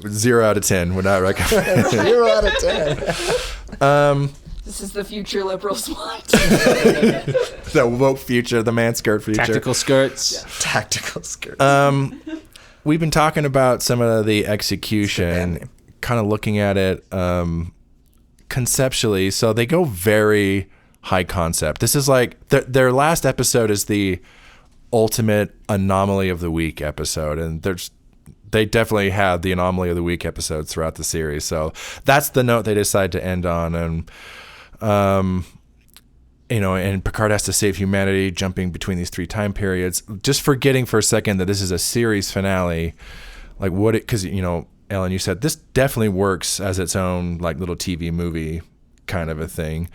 0 out of 10 would not recommend. 0 out of 10. This is the future liberals want. The woke future, the man skirt future. Tactical skirts. Tactical skirts. We've been talking about some of the execution, kind of looking at it conceptually. So they go very high concept. This is like their last episode is the ultimate anomaly of the week episode, and they definitely had the anomaly of the week episodes throughout the series. So that's the note they decide to end on, and and Picard has to save humanity, jumping between these 3 time periods, just forgetting for a second that this is a series finale. Like because Ellen, you said this definitely works as its own like little TV movie kind of a thing.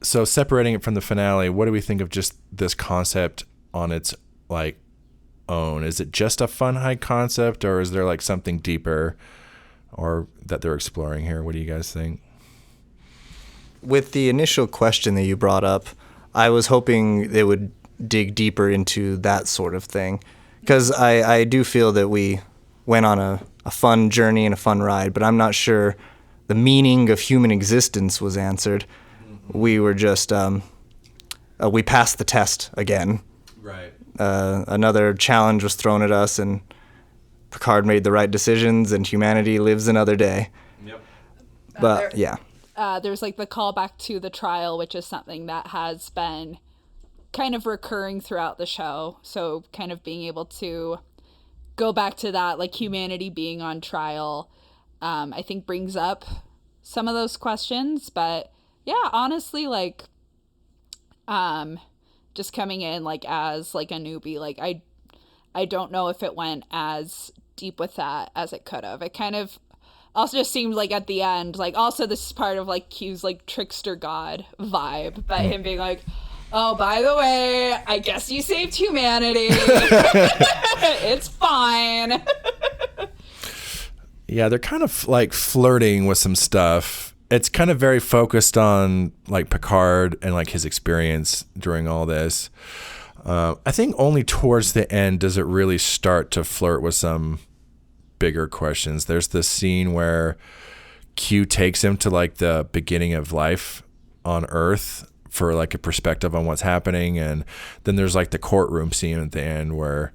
So separating it from the finale, what do we think of just this concept on its like own? Is it just a fun high concept, or is there like something deeper or that they're exploring here? What do you guys think? With the initial question that you brought up, I was hoping they would dig deeper into that sort of thing, because I do feel that we went on a fun journey and a fun ride, but I'm not sure the meaning of human existence was answered. We were just, we passed the test again. Right. Another challenge was thrown at us, and Picard made the right decisions, and humanity lives another day. Yep. But, yeah. There's like the callback to the trial, which is something that has been kind of recurring throughout the show. So kind of being able to go back to that, like humanity being on trial, I think brings up some of those questions. But yeah, honestly, like, just coming in like as like a newbie, like I don't know if it went as deep with that as it could have. It kind of also just seemed like at the end, like also this is part of like Q's like trickster god vibe by him being like, oh, by the way, I guess you saved humanity. It's fine. Yeah, they're kind of like flirting with some stuff. It's kind of very focused on like Picard and like his experience during all this. I think only towards the end does it really start to flirt with some bigger questions. There's this scene where Q takes him to like the beginning of life on Earth for like a perspective on what's happening, and then there's like the courtroom scene at the end where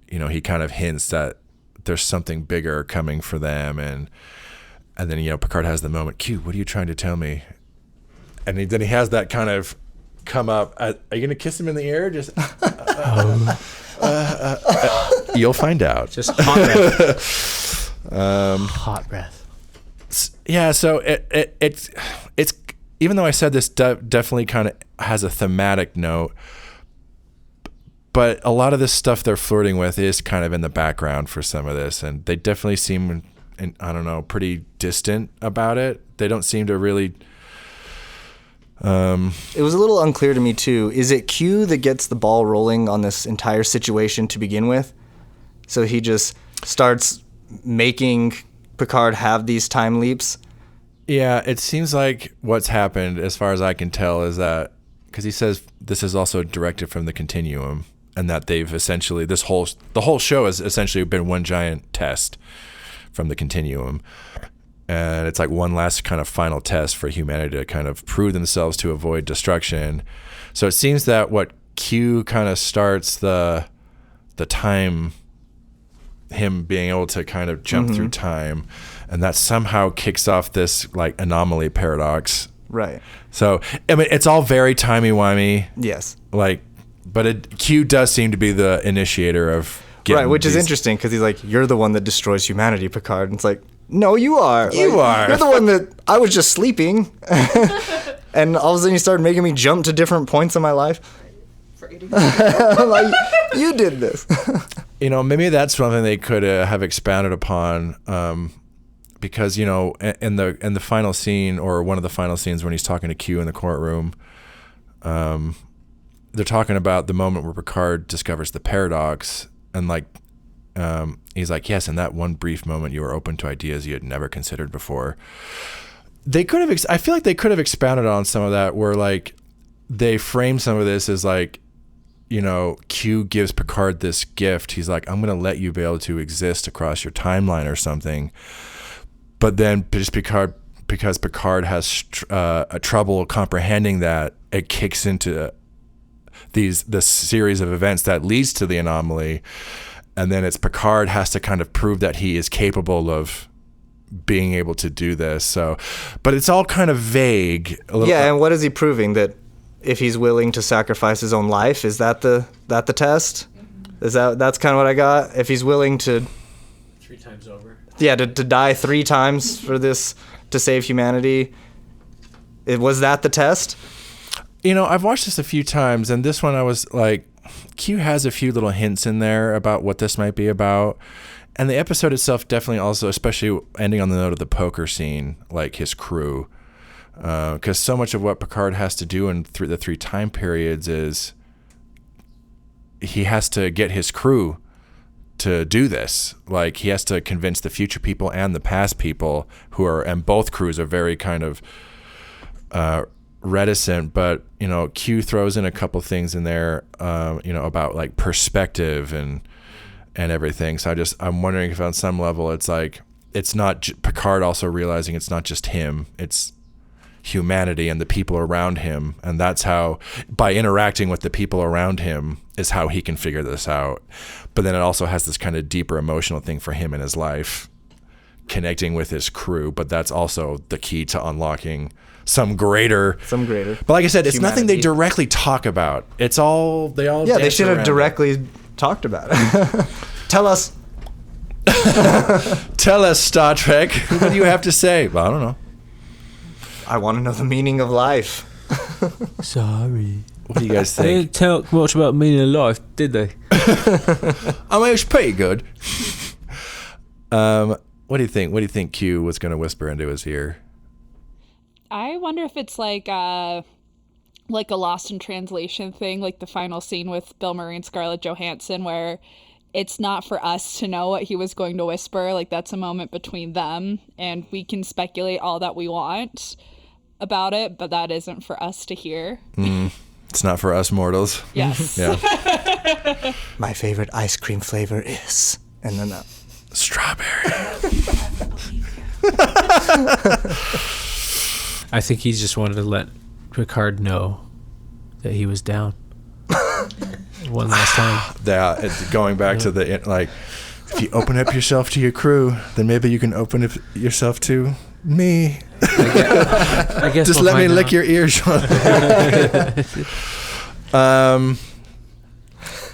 he kind of hints that there's something bigger coming for them, and then Picard has the moment, Q, what are you trying to tell me? And then he has that kind of come up. Are you gonna kiss him in the ear? Just you'll find out. Just hot breath. Hot breath. Yeah, so it's even though I said this definitely kind of has a thematic note, but a lot of this stuff they're flirting with is kind of in the background for some of this, and they definitely seem, I don't know, pretty distant about it. They don't seem to really. It was a little unclear to me too. Is it Q that gets the ball rolling on this entire situation to begin with? So he just starts making Picard have these time leaps. Yeah, it seems like what's happened, as far as I can tell, is that because he says this is also directed from the continuum, and that they've essentially the whole show has essentially been one giant test from the continuum, and it's like one last kind of final test for humanity to kind of prove themselves to avoid destruction. So it seems that what Q kind of starts the time, him being able to kind of jump through time, and that somehow kicks off this like anomaly paradox. Right. So I mean, it's all very timey-wimey. Yes. Like, but Q does seem to be the initiator of getting right, which is interesting because he's like, you're the one that destroys humanity, Picard. And it's like, no, you are. You are. You're the one that I was just sleeping. And all of a sudden you started making me jump to different points in my life. I'm like, you did this. You know, maybe that's something they could have expounded upon, because you know, in the final scene, or one of the final scenes when he's talking to Q in the courtroom, they're talking about the moment where Picard discovers the paradox, and like, he's like, yes, in that one brief moment, you were open to ideas you had never considered before. They could have. I feel like they could have expounded on some of that, where like they frame some of this as like, you know, Q gives Picard this gift. He's like, I'm going to let you be able to exist across your timeline or something. But then just because Picard has a trouble comprehending that, it kicks into this series of events that leads to the anomaly. And then it's Picard has to kind of prove that he is capable of being able to do this. So, but it's all kind of vague. Yeah, and what is he proving? That if he's willing to sacrifice his own life, is that the test? Is that's kind of what I got? If he's willing to 3 times over. Yeah, to die 3 times for this, to save humanity. Was that the test? You know, I've watched this a few times, and this one I was like, Q has a few little hints in there about what this might be about. And the episode itself definitely also, especially ending on the note of the poker scene, like his crew. Because so much of what Picard has to do in the 3 time periods is he has to get his crew to do this. Like, he has to convince the future people and the past people and both crews are very kind of reticent. But, you know, Q throws in a couple things in there, you know, about like perspective and everything. So I'm wondering if on some level it's like, it's not Picard also realizing it's not just him, it's humanity and the people around him, and that's how, by interacting with the people around him, is how he can figure this out. But then it also has this kind of deeper emotional thing for him in his life, connecting with his crew. But that's also the key to unlocking some greater. But like I said, it's nothing they directly talk about. It's all Yeah, they should have directly talked about it. Tell us, Star Trek. What do you have to say? Well, I don't know. I want to know the meaning of life. Sorry. What do you guys They think? didn't talk much about meaning of life, did they? I mean, it was pretty good. What do you think? What do you think Q was going to whisper into his ear? I wonder if it's like a Lost in Translation thing, like the final scene with Bill Murray and Scarlett Johansson, where it's not for us to know what he was going to whisper. Like, that's a moment between them, and we can speculate all that we want about it, but that isn't for us to hear. It's not for us mortals. Yes. Yeah. My favorite ice cream flavor is... And then strawberry. I think he just wanted to let Picard know that he was down. One last time. Yeah, going back to the, like, if you open up yourself to your crew, then maybe you can open up yourself to me. I guess Just we'll let me find lick out. your ears.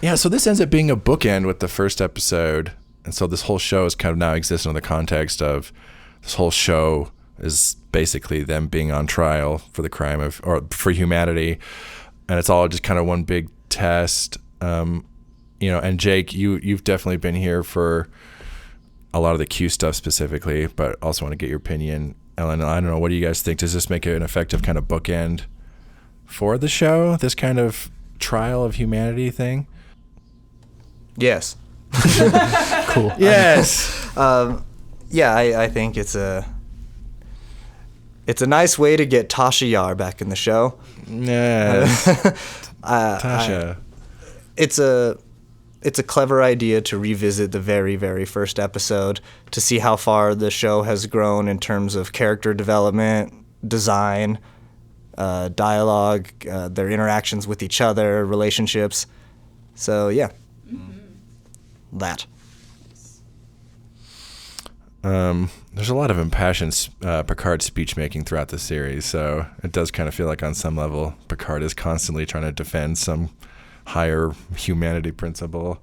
Yeah, so this ends up being a bookend with the first episode. And so this whole show is kind of now exists in the context of this whole show is basically them being on trial for the crime of, or for humanity. And it's all just kind of one big test. You know, and Jake, you've definitely been here for a lot of the Q stuff specifically, but also want to get your opinion. Ellen, I don't know, what do you guys think? Does this make an effective kind of bookend for the show, this kind of trial of humanity thing? Yes. Cool. Yes. Yeah, I think it's a nice way to get Tasha Yar back in the show. Yes. Tasha. It's a clever idea to revisit the very, very first episode to see how far the show has grown in terms of character development, design, dialogue, their interactions with each other, relationships. So, yeah. That. There's a lot of impassioned Picard speech making throughout the series, so it does kind of feel like on some level Picard is constantly trying to defend some higher humanity principle.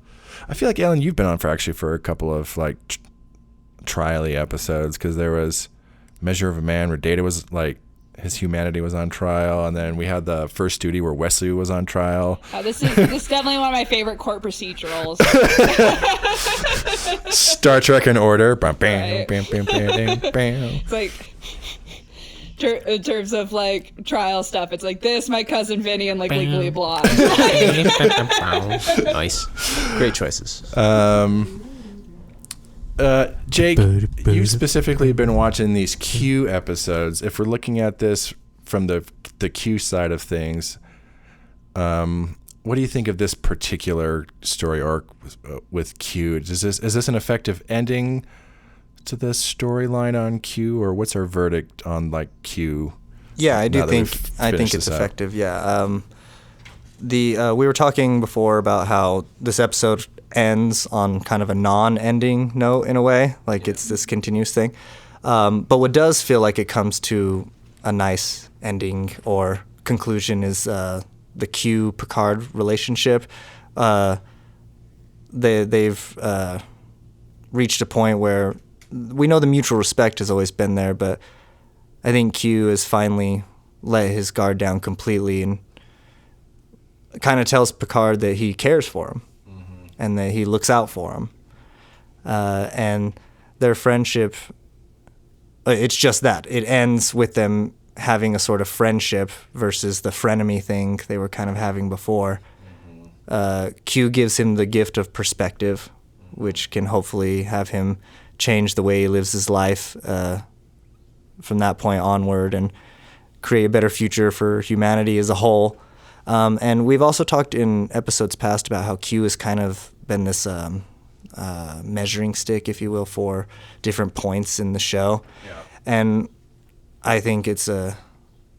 I feel like, Alan, you've been on for a couple of like trial-y episodes, because there was Measure of a Man where Data was like, his humanity was on trial, and then we had the first duty where Wesley was on trial. This is definitely one of my favorite court procedurals. Star Trek in Order. Bam, bam, Right. bam, bam, bam, bam, bam. It's like, in terms of like trial stuff, it's like this, My Cousin Vinny, and like Legally Blonde. Nice. Great choices. Jake, you've specifically been watching these Q episodes. If we're looking at this from the Q side of things, what do you think of this particular story arc with Q? Is this an effective ending to this storyline on Q, or what's our verdict on like Q? Yeah, I now that think we've I think finished it's this up? effective. Yeah. We were talking before about how this episode ends on kind of a non-ending note in a way, like it's this continuous thing. But what does feel like it comes to a nice ending or conclusion is the Q Picard relationship. They've reached a point where we know the mutual respect has always been there, but I think Q has finally let his guard down completely and kind of tells Picard that he cares for him and that he looks out for him. And their friendship, it's just that. It ends with them having a sort of friendship versus the frenemy thing they were kind of having before. Q gives him the gift of perspective, which can hopefully have him change the way he lives his life from that point onward and create a better future for humanity as a whole. And we've also talked in episodes past about how Q has kind of been this measuring stick, if you will, for different points in the show. Yeah. And I think it's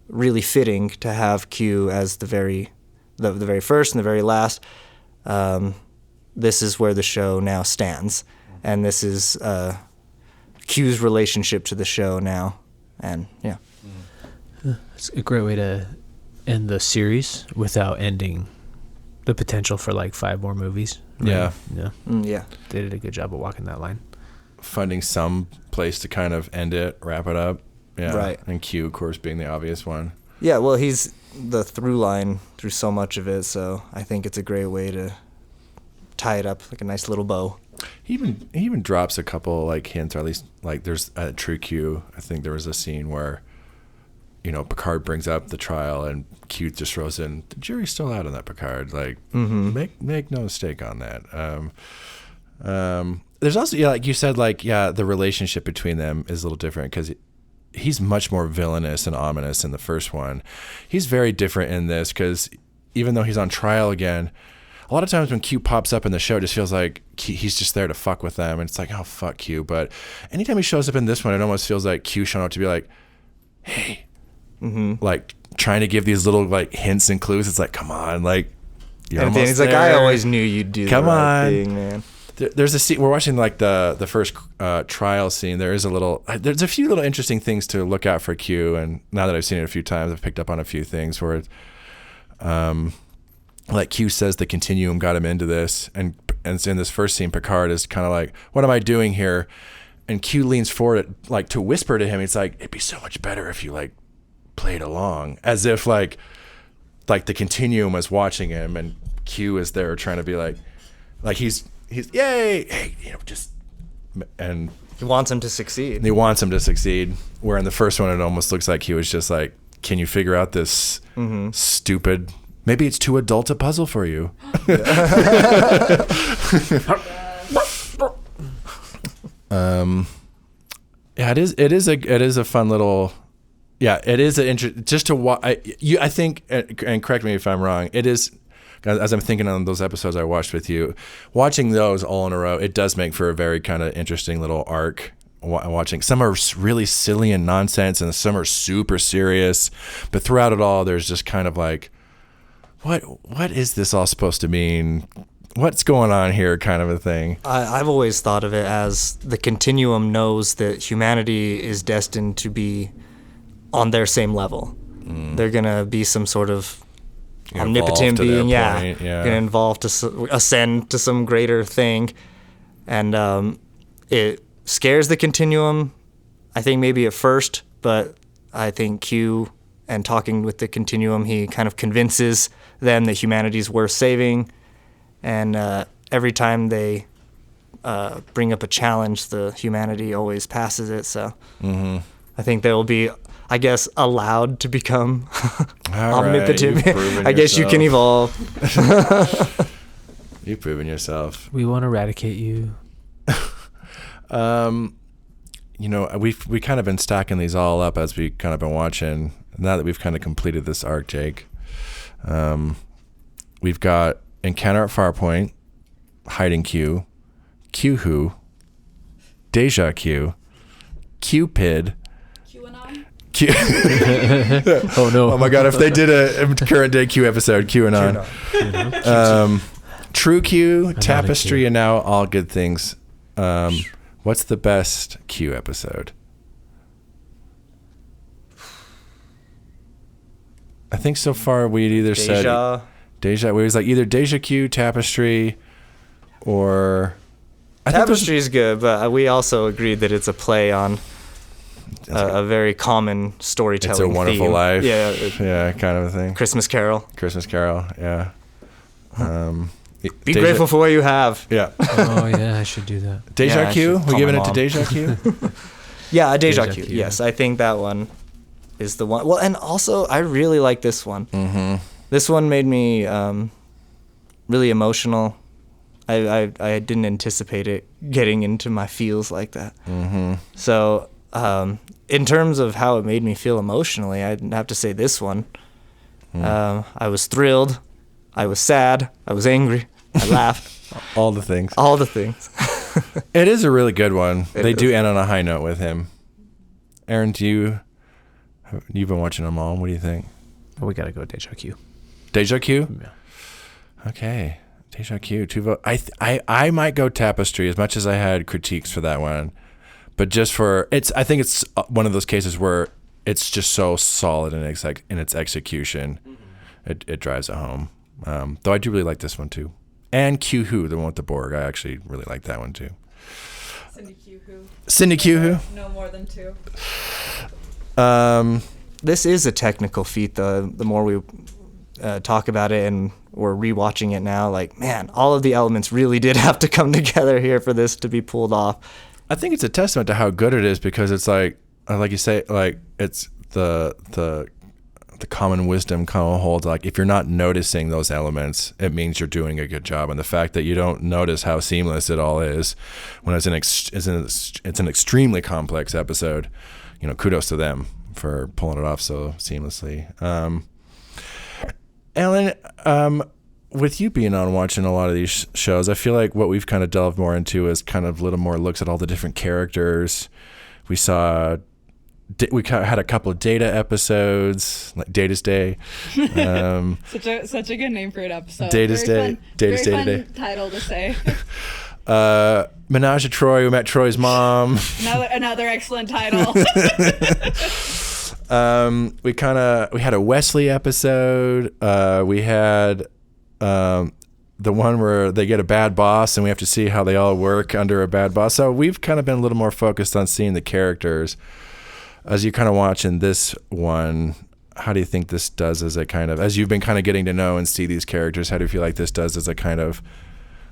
really fitting to have Q as the very first and the very last. This is where the show now stands. And this is Q's relationship to the show now. And, yeah. It's a great way to end the series without ending the potential for like 5 more movies. Right? Yeah. Yeah. Yeah. They did a good job of walking that line. Finding some place to kind of end it, wrap it up. Yeah. Right. And Q, of course, being the obvious one. Yeah, well, he's the through line through so much of it, so I think it's a great way to tie it up like a nice little bow. He even drops a couple like hints, or at least like there's a True Q. I think there was a scene where, you know, Picard brings up the trial and Q just throws in, the jury's still out on that, Picard. Like, make no mistake on that. There's also, yeah, like you said, like, yeah, the relationship between them is a little different because he's much more villainous and ominous in the first one. He's very different in this because even though he's on trial again, a lot of times when Q pops up in the show, it just feels like he's just there to fuck with them. And it's like, oh, fuck Q. But anytime he shows up in this one, it almost feels like Q showing up to be like, hey, like trying to give these little like hints and clues. It's like, come on, like, you're And almost he's like, there. I always knew you'd do Come the right on. thing, man. There's a scene, we're watching like the first trial scene. There's a few little interesting things to look out for Q. And now that I've seen it a few times, I've picked up on a few things where like Q says the continuum got him into this, and in this first scene, Picard is kind of like, what am I doing here? And Q leans forward like to whisper to him. It's like, it'd be so much better if you like played along, as if like the continuum was watching him, and Q is there trying to be like he's yay, hey, you know, just, and He wants him to succeed. he wants him to succeed. Where in the first one, it almost looks like he was just like, can you figure out this stupid, maybe it's too adult a puzzle for you. Yeah, it is a fun little. Yeah, it is just to watch. I think, and correct me if I'm wrong. It is, as I'm thinking on those episodes I watched with you, watching those all in a row. It does make for a very kind of interesting little arc. Watching some are really silly and nonsense, and some are super serious. But throughout it all, there's just kind of like, what is this all supposed to mean? What's going on here, kind of a thing. I've always thought of it as the continuum knows that humanity is destined to be on their same level. They're gonna be some sort of omnipotent being, gonna evolve to ascend to some greater thing, and it scares the continuum. I think maybe at first, but I think Q, and talking with the continuum, he kind of convinces them that humanity's worth saving, and every time they bring up a challenge, the humanity always passes it. So I think they will be, I guess, allowed to become omnipotent. Right, I guess you can evolve. You've proven yourself. We want to eradicate you. We kind of been stacking these all up as we kind of been watching. Now that we've kind of completed this arc, Jake, we've got Encounter at Farpoint, Hiding Q, Q-Who, Deja Q, Cupid, Oh no! Oh my God! If they did a current day Q episode, QAnon, True Q, Tapestry, Q. and now All Good Things. What's the best Q episode? I think so far we'd either said Deja. We was like either Deja Q, Tapestry, or Tapestry is good, but we also agreed that it's a play on a very common storytelling It's a Wonderful theme. Life. Yeah, kind of a thing. Christmas Carol. Yeah. Be grateful for what you have. Yeah. Oh yeah, I should do that. Deja Yeah, I Q. should We call giving my it to mom. Deja Q. Yeah, Deja Deja Q. Q, Yes, I think that one is the one. Well, and also I really like this one. Mm-hmm. This one made me really emotional. I didn't anticipate it getting into my feels like that. Mm-hmm. So in terms of how it made me feel emotionally, I'd have to say this one. I was thrilled. I was sad. I was angry. I laughed. All the things. All the things. It is a really good one. They is. do end on a high note with him. Aaron, you've been watching them all. What do you think? Oh, we gotta go Deja Q. Deja Q? Yeah. Okay. Deja Q. 2 vote. I might go Tapestry as much as I had critiques for that one. But just for I think it's one of those cases where it's just so solid in its execution. Mm-hmm. It drives it home. Though I do really like this one too. And Q-Who, the one with the Borg. I actually really like that one too. Cindy Q-Who. No more than 2. This is a technical feat, though. The more we talk about it and we're rewatching it now, like, man, all of the elements really did have to come together here for this to be pulled off. I think it's a testament to how good it is because it's like you say, like it's the common wisdom kind of holds. Like if you're not noticing those elements, it means you're doing a good job. And the fact that you don't notice how seamless it all is, when it's an extremely complex episode, kudos to them for pulling it off so seamlessly. Ellen, with you being on watching a lot of these shows, I feel like what we've kind of delved more into is kind of little more looks at all the different characters. We had a couple of Data episodes, like Data's Day. Such a good name for an episode. Data's Day. Data's Day Very today. fun title to say. Menage a Troy. We met Troy's mom. Another excellent title. We had a Wesley episode. We had the one where they get a bad boss and we have to see how they all work under a bad boss. So we've kind of been a little more focused on seeing the characters. As you kind of watching this one, how do you think this does as you've been kind of getting to know and see these characters, how do you feel like this does as a kind of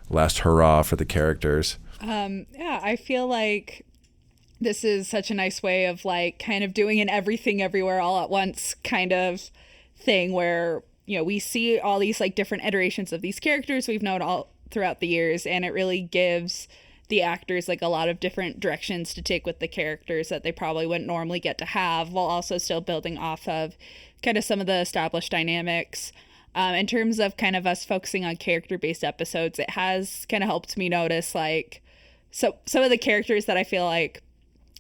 last hurrah for the characters? Yeah, I feel like this is such a nice way of like kind of doing an everything everywhere all at once kind of thing where, we see all these like different iterations of these characters we've known all throughout the years, and it really gives the actors like a lot of different directions to take with the characters that they probably wouldn't normally get to have, while also still building off of kind of some of the established dynamics. In terms of kind of us focusing on character-based episodes, it has kind of helped me notice like some of the characters that I feel like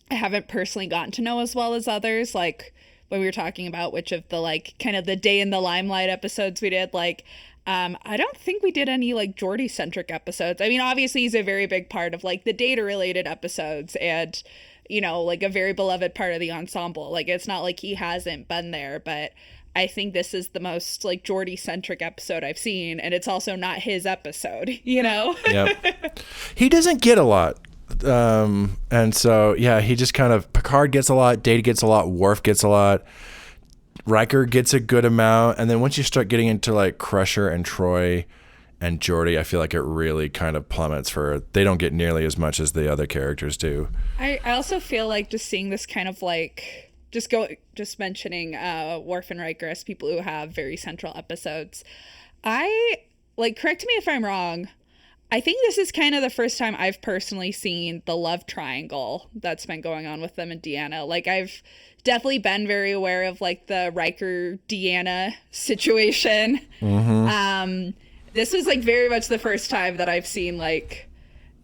I haven't personally gotten to know as well as others. Like when we were talking about which of the like kind of the Day in the Limelight episodes we did, like I don't think we did any like Geordi centric episodes. I mean, obviously he's a very big part of like the Data related episodes and, you know, like a very beloved part of the ensemble. Like it's not like he hasn't been there, but I think this is the most like Geordi centric episode I've seen, and it's also not his episode, you know? Yep. He doesn't get a lot. And so, yeah, he just kind of, Picard gets a lot, Data gets a lot, Worf gets a lot, Riker gets a good amount. And then once you start getting into like Crusher and Troy and Geordi, I feel like it really kind of plummets they don't get nearly as much as the other characters do. I also feel like just seeing this kind of like, just mentioning Worf and Riker as people who have very central episodes. Correct me if I'm wrong, I think this is kind of the first time I've personally seen the love triangle that's been going on with them and Deanna. Like I've definitely been very aware of like the Riker Deanna situation. Mm-hmm. This was like very much the first time that I've seen like,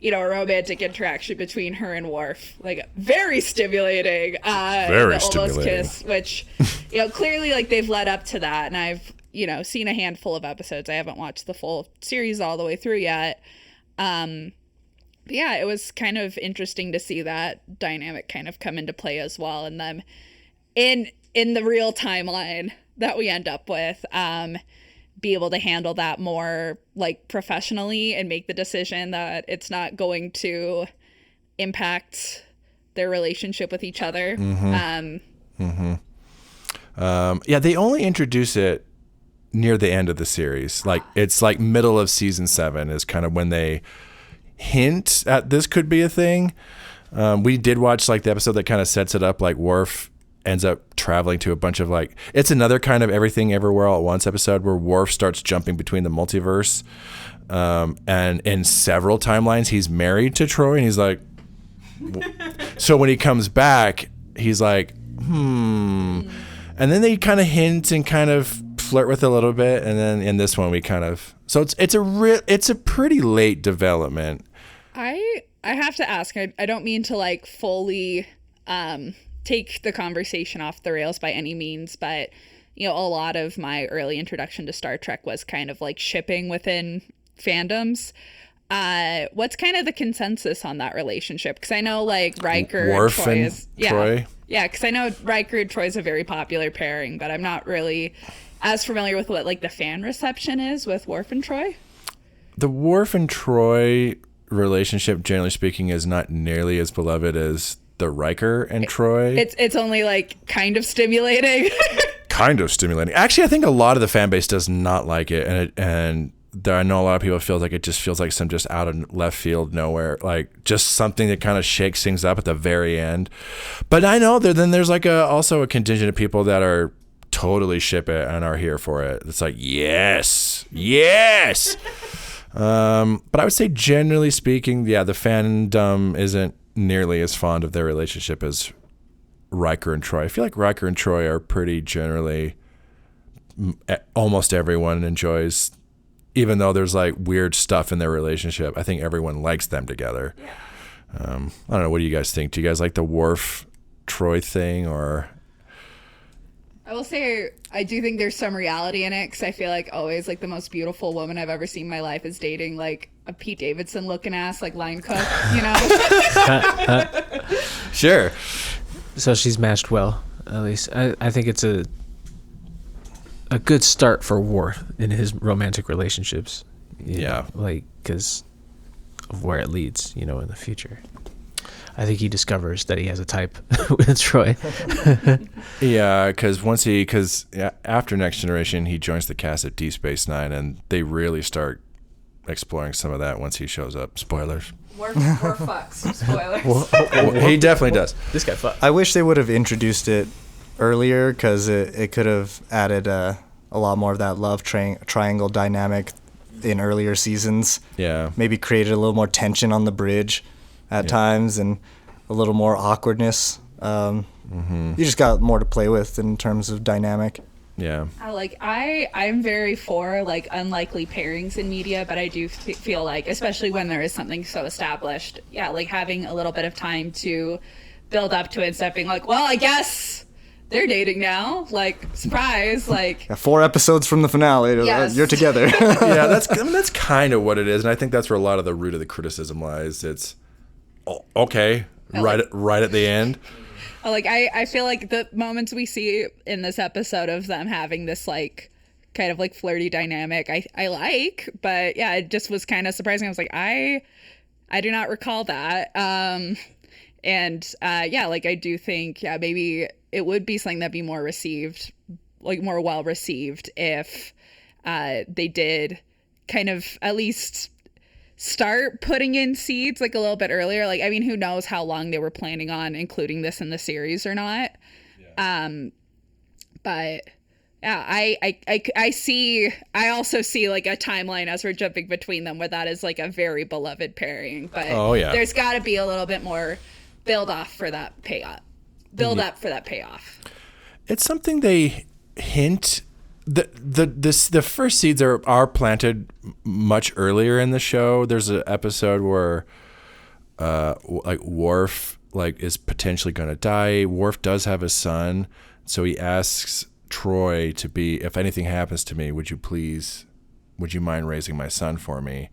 you know, a romantic interaction between her and Worf. Like very stimulating. Very the stimulating. Almost kiss, which, you know, clearly like they've led up to that, and I've, you know, seen a handful of episodes. I haven't watched the full series all the way through yet. But yeah, it was kind of interesting to see that dynamic kind of come into play as well, and them in the real timeline that we end up with, be able to handle that more like professionally and make the decision that it's not going to impact their relationship with each other. Yeah, they only introduce it near the end of the series. Like it's like middle of season 7 is kind of when they hint at this could be a thing. We did watch like the episode that kind of sets it up. Like Worf ends up traveling to a bunch of like, it's another kind of Everything Everywhere All at Once episode where Worf starts jumping between the multiverse. And in several timelines, he's married to Troy, and he's like, so when he comes back, he's like, and then they kind of hint and kind of flirt with it a little bit, and then in this one we kind of, so it's a pretty late development. I have to ask, I don't mean to like fully take the conversation off the rails by any means, but you know, a lot of my early introduction to Star Trek was kind of like shipping within fandoms. What's kind of the consensus on that relationship? Because I know like Riker Worf and Troy and is, yeah, Troy. Yeah, because I know Riker and Troy is a very popular pairing, but I'm not really as familiar with what like the fan reception is with Worf and Troy. The Worf and Troy relationship, generally speaking, is not nearly as beloved as the Riker and Troy. It's only like kind of stimulating. Kind of stimulating. Actually, I think a lot of the fan base does not like it, and there, I know a lot of people feel like it just feels like some just out of left field, nowhere, like just something that kind of shakes things up at the very end. But I know there's like also a contingent of people that are totally ship it and are here for it. It's like yes. But I would say generally speaking, yeah, the fandom isn't nearly as fond of their relationship as Riker and Troy. I feel like Riker and Troy are pretty generally, almost everyone enjoys, even though there's like weird stuff in their relationship. I think everyone likes them together. Yeah. I don't know. What do you guys think? Do you guys like the Worf Troy thing, or? I will say I do think there's some reality in it, because I feel like always like the most beautiful woman I've ever seen in my life is dating like a Pete Davidson looking ass like line cook, you know? Sure. So she's matched well, at least. I think it's a good start for Worf in his romantic relationships. Yeah. Like, because of where it leads, you know, in the future. I think he discovers that he has a type with Troy. Yeah, because after Next Generation, he joins the cast of Deep Space Nine, and they really start exploring some of that once he shows up. Spoilers. Worf fucks. Spoilers. He definitely does. This guy fucks. I wish they would have introduced it earlier, because it could have added a lot more of that love triangle dynamic in earlier seasons. Yeah. Maybe created a little more tension on the bridge. at times, and a little more awkwardness. You just got more to play with in terms of dynamic. Yeah. I'm very for like unlikely pairings in media, but I do feel like, especially when there is something so established, like having a little bit of time to build up to it instead of being like, well, I guess they're dating now, like, surprise, like 4 episodes from the finale, yes. You're together. Yeah, that's kind of what it is, and I think that's where a lot of the root of the criticism lies. It's okay, right at the end. Like I feel like the moments we see in this episode of them having this like kind of like flirty dynamic, I like, but yeah, it just was kind of surprising. I was like, I do not recall that. Like I do think maybe it would be something that'd be more received, like more well received if they did kind of at least start putting in seeds like a little bit earlier. Like, I mean, who knows how long they were planning on including this in the series or not. But yeah, I also see like a timeline as we're jumping between them where that is like a very beloved pairing, but there's got to be a little bit more build up for that payoff. It's something they hint. The first seeds are planted much earlier in the show. There's an episode where like Worf like is potentially going to die. Worf does have a son, so he asks Troy to be, if anything happens to me, would you mind raising my son for me?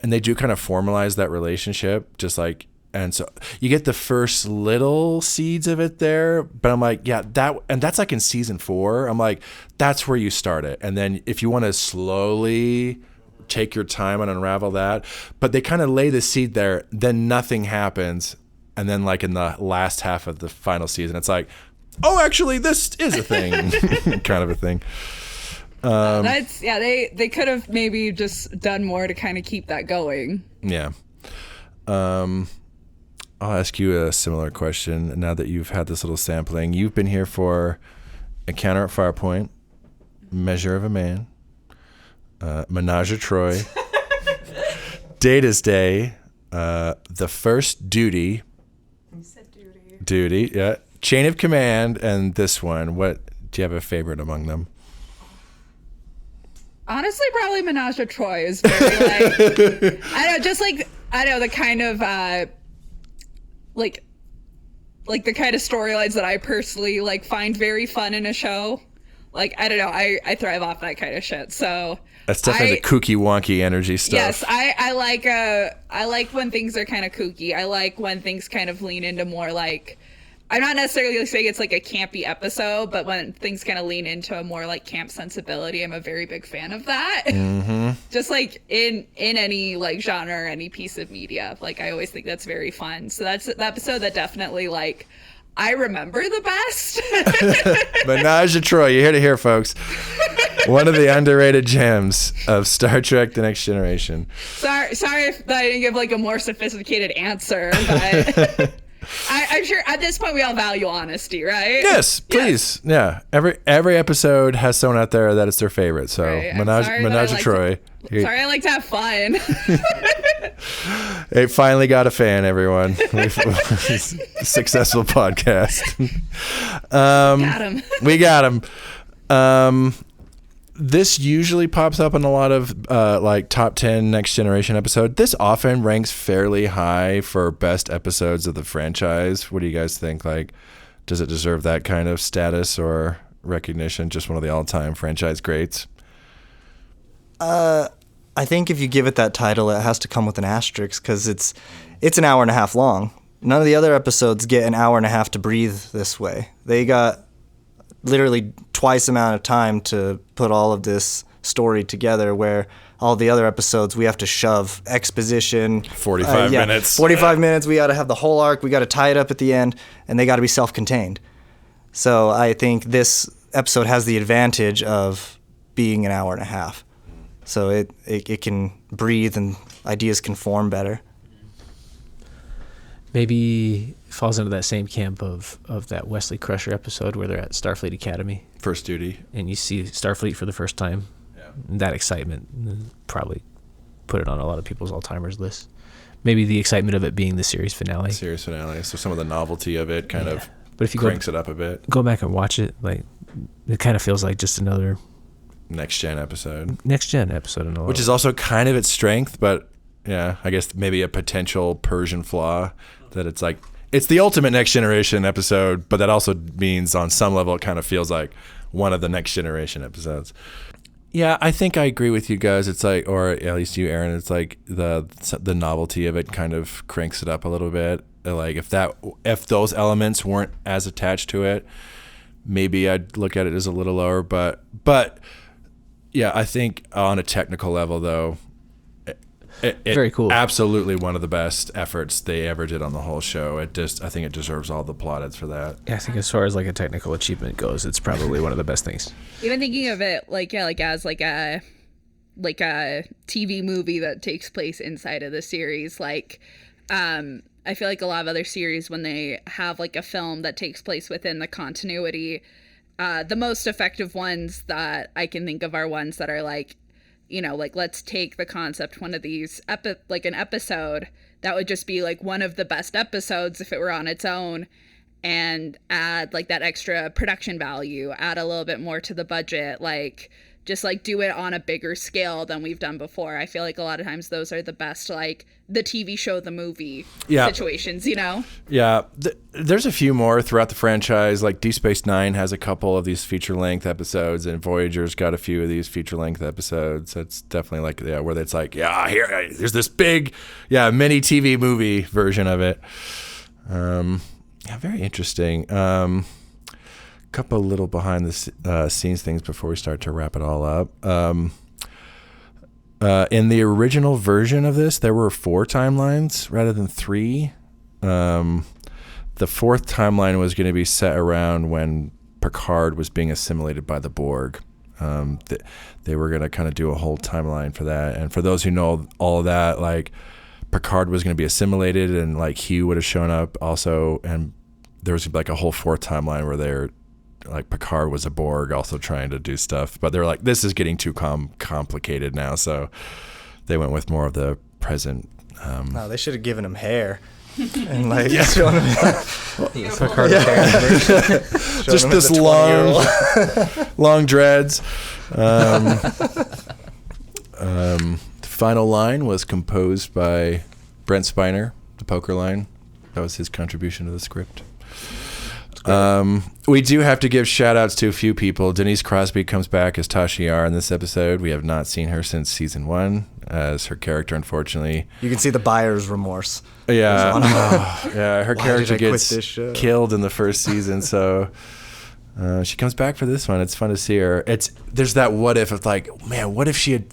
And they do kind of formalize that relationship, just like. And so you get the first little seeds of it there, but I'm like, that's like in season 4. I'm like, that's where you start it. And then if you want to slowly take your time and unravel that, but they kind of lay the seed there, then nothing happens. And then like in the last half of the final season, it's like, oh, actually this is a thing, kind of a thing. They could have maybe just done more to kind of keep that going. Yeah. I'll ask you a similar question now that you've had this little sampling. You've been here for Encounter at Farpoint, Measure of a Man, Menage a Troy, Data's Day, The First Duty. You said duty. Duty, yeah. Chain of Command, and this one. What do you have a favorite among them? Honestly, probably Menage a Troy is very like the kind of like the kind of storylines that I personally like find very fun in a show. Like, I don't know, I thrive off that kind of shit. So that's definitely the kooky wonky energy stuff. Yes, I like when things are kind of kooky. I like when things kind of lean into more like, I'm not necessarily saying it's like a campy episode, but when things kind of lean into a more like camp sensibility, I'm a very big fan of that. Mm-hmm. Just like in any like genre or any piece of media, like I always think that's very fun. So that's the episode that definitely like I remember the best. Menage a Troy, you hear to hear, folks. One of the underrated gems of Star Trek: The Next Generation. Sorry if I didn't give like a more sophisticated answer, but. I'm sure at this point we all value honesty, right? Yes, please. Yeah. Every episode has someone out there that it's their favorite. So right. Menage a Troy. Sorry, I like to have fun. It finally got a fan, everyone. Successful podcast. Got him. We got him. This usually pops up in a lot of like top 10 Next Generation episode. This often ranks fairly high for best episodes of the franchise. What do you guys think? Like, does it deserve that kind of status or recognition? Just one of the all-time franchise greats? I think if you give it that title, it has to come with an asterisk because it's an hour and a half long. None of the other episodes get an hour and a half to breathe this way. They got literally twice the amount of time to put all of this story together, where all the other episodes we have to shove exposition 45 minutes 45 minutes. We got to have the whole arc, we got to tie it up at the end, and they got to be self-contained. So I think this episode has the advantage of being an hour and a half, so it can breathe and ideas can form better. Maybe falls into that same camp of that Wesley Crusher episode where they're at Starfleet Academy. First Duty. And you see Starfleet for the first time. Yeah. And that excitement probably put it on a lot of people's Alzheimer's list. maybe the excitement of it being the series finale. Series finale. So some of the novelty of it kind of But if you cranks it up a bit. Go back and watch it, like it kind of feels like just another next gen episode. Which is also kind of its strength, but yeah, I guess maybe a potential Persian flaw that it's like it's the ultimate next generation episode, but that also means on some level it kind of feels like one of the next generation episodes. Yeah, I think I agree with you guys. It's like, or at least you, Aaron, it's like the novelty of it kind of cranks it up a little bit. Like if those elements weren't as attached to it, maybe I'd look at it as a little lower, but yeah, I think on a technical level though, very cool. Absolutely one of the best efforts they ever did on the whole show. I think it deserves all the plaudits for that. Yeah, I think as far as like a technical achievement goes, it's probably one of the best things. Even thinking of it as a TV movie that takes place inside of the series, I feel like a lot of other series, when they have like a film that takes place within the continuity, the most effective ones that I can think of are ones that are like, let's take the concept, one of these an episode that would just be like one of the best episodes if it were on its own, and add like that extra production value, add a little bit more to the budget, just do it on a bigger scale than we've done before. I feel like a lot of times those are the best, the TV show, the movie situations, Yeah, there's a few more throughout the franchise. Like Deep Space Nine has a couple of these feature-length episodes, and Voyager's got a few of these feature-length episodes. It's definitely where it's like, there's this big, mini TV movie version of it. Very interesting. Couple little behind the scenes things before we start to wrap it all up. In the original version of this, there were 4 timelines rather than 3. The 4th timeline was going to be set around when Picard was being assimilated by the Borg. They were going to kind of do a whole timeline for that. And for those who know all of that, Picard was going to be assimilated, and Hugh would have shown up also, and there was a whole 4th timeline where they're Picard was a Borg also trying to do stuff, but they're like, this is getting too complicated now, so they went with more of the present. No, they should have given him hair and shown him Picard hair. Just this long dreads. The final line was composed by Brent Spiner, the poker line. That was his contribution to the script. We do have to give shout outs to a few people. Denise Crosby comes back as Tasha Yar in this episode. We have not seen her since season 1 as her character, unfortunately. You can see the buyer's remorse. Yeah. Her character gets killed in the first season, so she comes back for this one. It's fun to see her. There's that what if of what if she had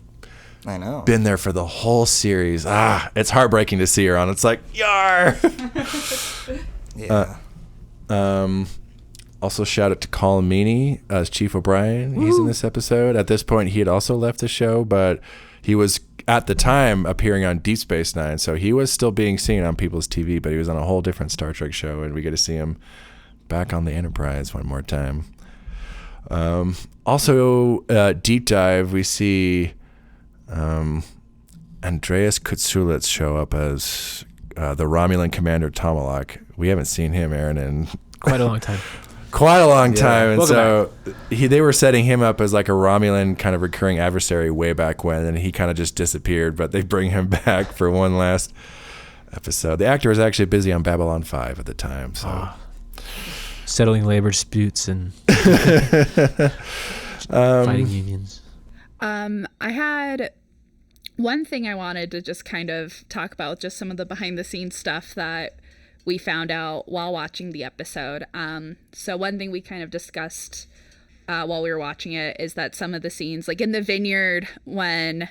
been there for the whole series? It's heartbreaking to see her on. It's like, Yar! Yeah. Also shout out to Colin Meaney as Chief O'Brien. He's in this episode. At this point, he had also left the show, but he was at the time appearing on Deep Space Nine, so he was still being seen on people's TV, but he was on a whole different Star Trek show, and we get to see him back on the Enterprise one more time. Also, deep dive, we see Andreas Kutsulitz show up as the Romulan commander Tomalak. We haven't seen him, Aaron, in quite a long time. And so they were setting him up as a Romulan kind of recurring adversary way back when, and he kind of just disappeared, but they bring him back for one last episode. The actor was actually busy on Babylon 5 at the time, so settling labor disputes and fighting unions. I had one thing I wanted to just kind of talk about, just some of the behind the scenes stuff that we found out while watching the episode. So one thing we kind of discussed while we were watching it is that some of the scenes, in the vineyard, when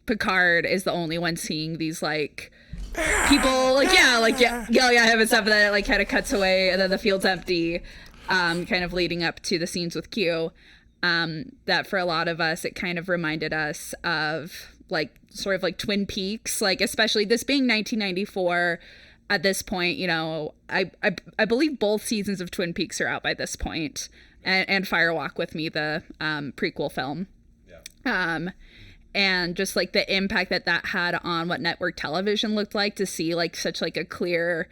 Picard is the only one seeing these people him and stuff, and then it kind of cuts away, and then the field's empty, kind of leading up to the scenes with Q. That for a lot of us, it kind of reminded us of sort of Twin Peaks, especially this being 1994. At this point, I believe both seasons of Twin Peaks are out by this point, and Fire Walk with Me, the prequel film. Yeah. and just like the impact that that had on what network television looked like, to see like such like a clear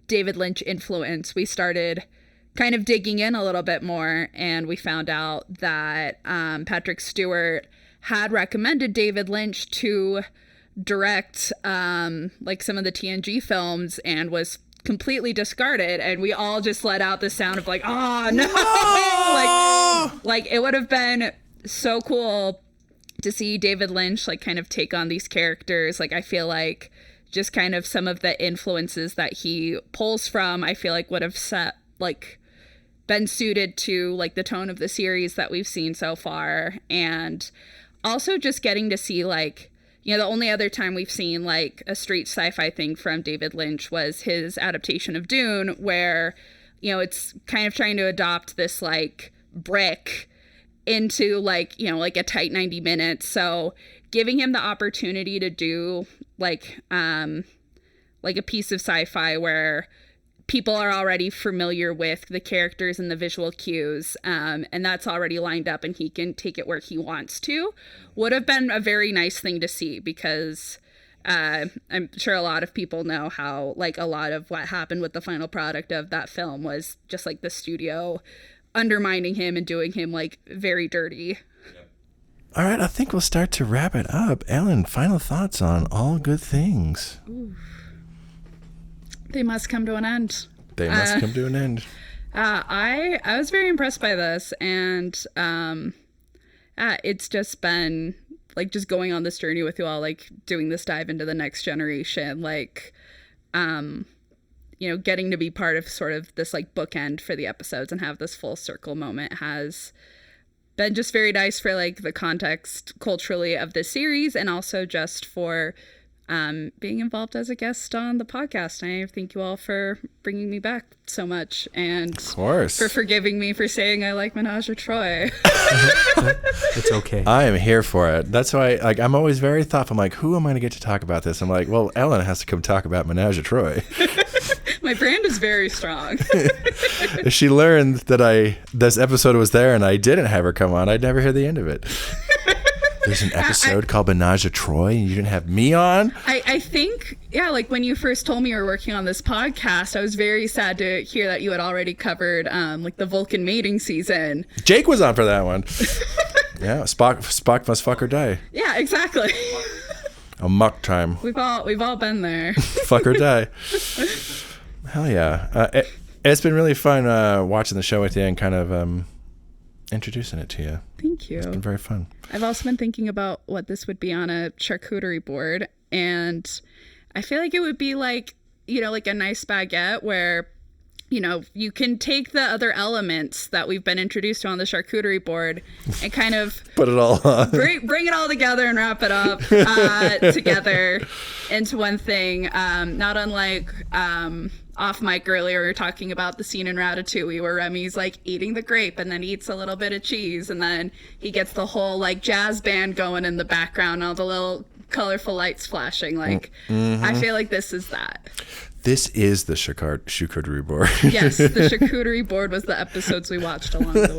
David Lynch influence. We started kind of digging in a little bit more, and we found out that Patrick Stewart had recommended David Lynch to direct like some of the TNG films, and was completely discarded, and we all just let out the sound of like, oh no. like it would have been so cool to see David Lynch like kind of take on these characters. Like I feel like just kind of some of the influences that he pulls from, I feel like would have been suited to like the tone of the series that we've seen so far. And also just getting to see like, you know, the only other time we've seen like a straight sci-fi thing from David Lynch was his adaptation of Dune, where, you know, it's kind of trying to adopt this like brick into like, you know, like a tight 90 minutes. So giving him the opportunity to do like a piece of sci-fi where people are already familiar with the characters and the visual cues, and that's already lined up, and he can take it where he wants to, would have been a very nice thing to see, because I'm sure a lot of people know how like a lot of what happened with the final product of that film was just like the studio undermining him and doing him like very dirty. All right, I think we'll start to wrap it up. Ellen, final thoughts on All Good Things. Ooh. They must come to an end. They must come to an end. I was very impressed by this, and it's just been like just going on this journey with you all, like doing this dive into the next generation, like you know, getting to be part of sort of this like bookend for the episodes and have this full circle moment has been just very nice for like the context culturally of this series, and also just for being involved as a guest on the podcast. I thank you all for bringing me back so much, and of course for forgiving me for saying I like Menage a Trois. It's okay. I am here for it. That's why like I'm always very thoughtful. I'm like, who am I going to get to talk about this? I'm like, well, Ellen has to come talk about Menage a Trois. My brand is very strong. If she learned that this episode was there and I didn't have her come on, I'd never hear the end of it. There's an episode called Menage a Trois and you didn't have me on? I think, yeah, like when you first told me you were working on this podcast, I was very sad to hear that you had already covered like the Vulcan mating season. Jake was on for that one. Yeah, Spock must fuck or die. Yeah, exactly. A muck time. We've all been there. Fuck or die. Hell yeah. It's been really fun watching the show with you and kind of introducing it to you. Thank you. It's been very fun. I've also been thinking about what this would be on a charcuterie board, and I feel like it would be like, you know, like a nice baguette where, you know, you can take the other elements that we've been introduced to on the charcuterie board and kind of put it all on. Bring it all together and wrap it up together into one thing. Not unlike off mic earlier, we were talking about the scene in Ratatouille where Remy's like eating the grape and then eats a little bit of cheese, and then he gets the whole like jazz band going in the background, all the little colorful lights flashing. Like, I feel like this is that. This is the charcuterie board. Yes, the charcuterie board was the episodes we watched along the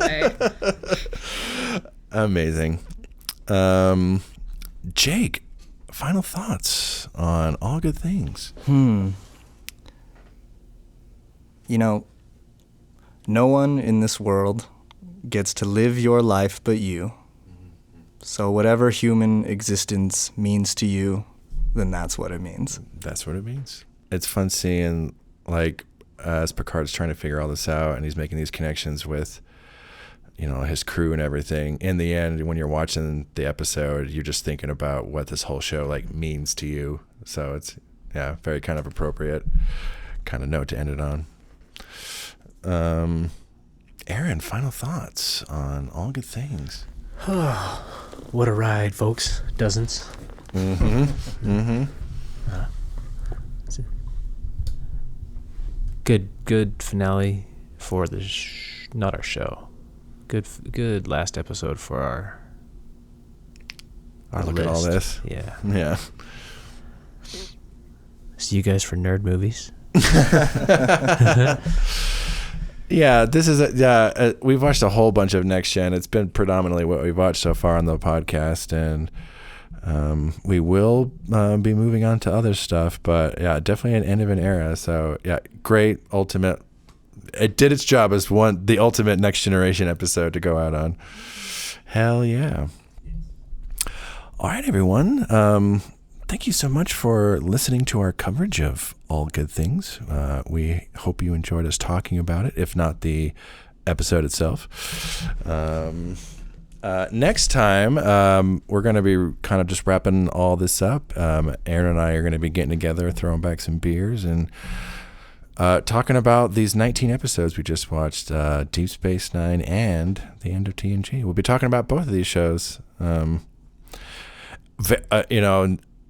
way. Amazing. Jake, final thoughts on All Good Things? You know, no one in this world gets to live your life but you. So whatever human existence means to you, then that's what it means. That's what it means. It's fun seeing, like, as Picard's trying to figure all this out and he's making these connections with, you know, his crew and everything. In the end, when you're watching the episode, you're just thinking about what this whole show, like, means to you. So it's, yeah, very kind of appropriate kind of note to end it on. Aaron, final thoughts on All Good Things? What a ride, folks. Dozens. Good finale for the not our show. Good last episode for our Look list. at all this. Yeah. See you guys for nerd movies. Yeah, this is we've watched a whole bunch of Next Gen. It's been predominantly what we've watched so far on the podcast, and We will be moving on to other stuff, but yeah, definitely an end of an era. So yeah, great ultimate. It did its job as the ultimate Next Generation episode to go out on. Hell yeah. All right, everyone. Thank you so much for listening to our coverage of All Good Things. We hope you enjoyed us talking about it, if not the episode itself. Next time, we're going to be kind of just wrapping all this up. Aaron and I are going to be getting together, throwing back some beers, and talking about these 19 episodes we just watched, Deep Space Nine and the end of TNG. We'll be talking about both of these shows.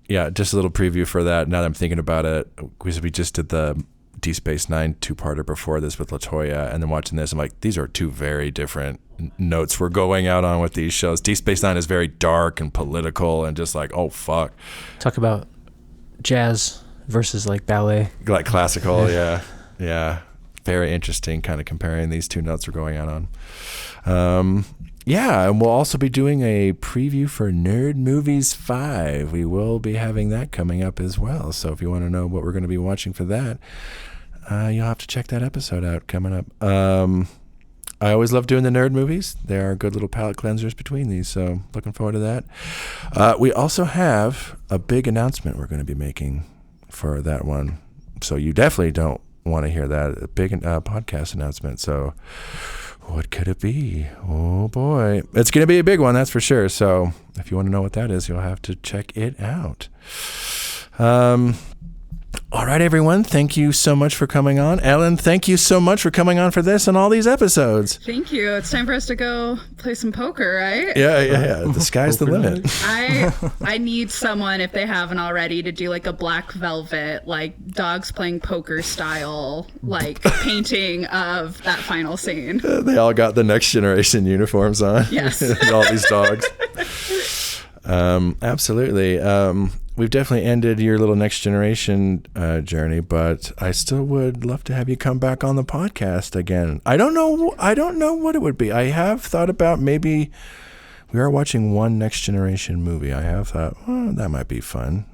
Just a little preview for that. Now that I'm thinking about it, because we just did the Deep Space Nine two-parter before this with LaToya, and then watching this, I'm like, these are two very different notes we're going out on with these shows. Deep Space Nine is very dark and political and just like, oh, fuck. Talk about jazz versus like ballet. Like classical, yeah. Yeah. Very interesting kind of comparing these two notes we're going out on. Yeah, and we'll also be doing a preview for Nerd Movies 5. We will be having that coming up as well. So if you want to know what we're going to be watching for that, you'll have to check that episode out coming up. I always love doing the nerd movies. They are good little palate cleansers between these, so looking forward to that. We also have a big announcement we're going to be making for that one. So you definitely don't want to hear that. A big podcast announcement. So what could it be? Oh, boy. It's going to be a big one, that's for sure. So if you want to know what that is, you'll have to check it out. All right, everyone. Thank you so much for coming on. Ellen, thank you so much for coming on for this and all these episodes. Thank you. It's time for us to go play some poker, right? Yeah. The sky's the limit. I need someone, if they haven't already, to do like a Black Velvet, like dogs playing poker style, like painting of that final scene. They all got the Next Generation uniforms on. Yes. All these dogs. Absolutely. We've definitely ended your little Next Generation journey, but I still would love to have you come back on the podcast again. I don't know what it would be. I have thought about maybe we are watching one Next Generation movie. I have thought, well, that might be fun.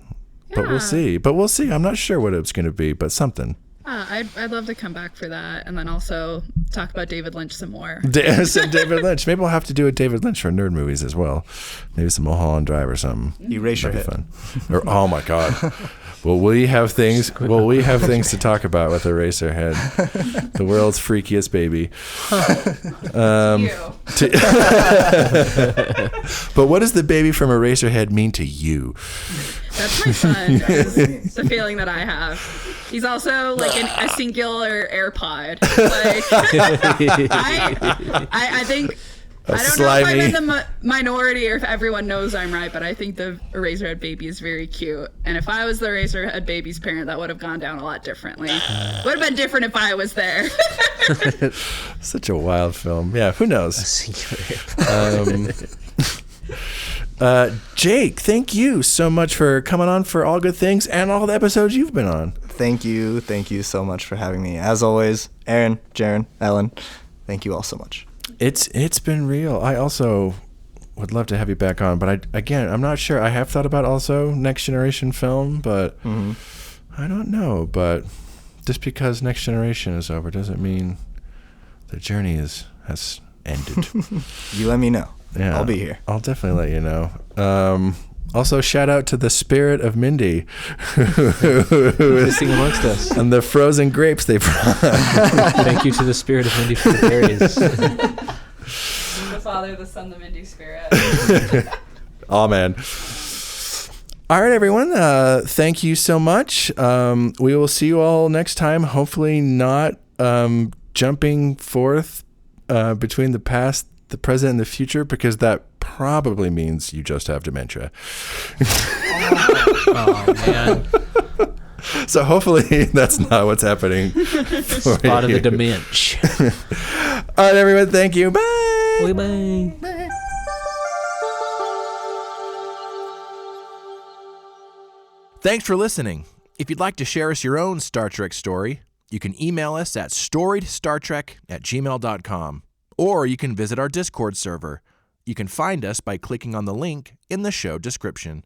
Yeah. But we'll see. I'm not sure what it's going to be, but something. I'd love to come back for that, and then also talk about David Lynch some more. David Lynch. Maybe we'll have to do a David Lynch for nerd movies as well. Maybe some Mulholland Drive or something. Eraserhead. Fun. Oh my God. Will we have things to talk about with Eraserhead, the world's freakiest baby? But what does the baby from Eraserhead mean to you? That's my son. That's the feeling that I have. He's also like a singular AirPod. Like, I think. I don't know if I'm in the minority or if everyone knows I'm right, but I think the Eraserhead baby is very cute. And if I was the Eraserhead baby's parent, that would have gone down a lot differently. Would have been different if I was there. Such a wild film. Yeah, who knows? Jake, thank you so much for coming on for All Good Things and all the episodes you've been on. Thank you so much for having me. As always, Aaron, Jaron, Ellen, thank you all so much. It's been real. I also would love to have you back on, but I'm not sure. I have thought about also Next Generation film, but I don't know. But just because Next Generation is over doesn't mean the journey has ended. You let me know. Yeah, I'll be here. I'll definitely let you know. Also, shout out to the spirit of Mindy, who is sing amongst us, and the frozen grapes they brought. Thank you to the spirit of Mindy for the berries. The Father, the Son, the Mindy Spirit. Amen. All right, everyone. Thank you so much. We will see you all next time. Hopefully, not jumping forth between the past, the present, and the future, because that probably means you just have dementia. Oh man. So hopefully that's not what's happening. Spot of the dementia. All right, everyone. Thank you. Bye. Bye. Thanks for listening. If you'd like to share us your own Star Trek story, you can email us at storiedstartrek@gmail.com, or you can visit our Discord server. You can find us by clicking on the link in the show description.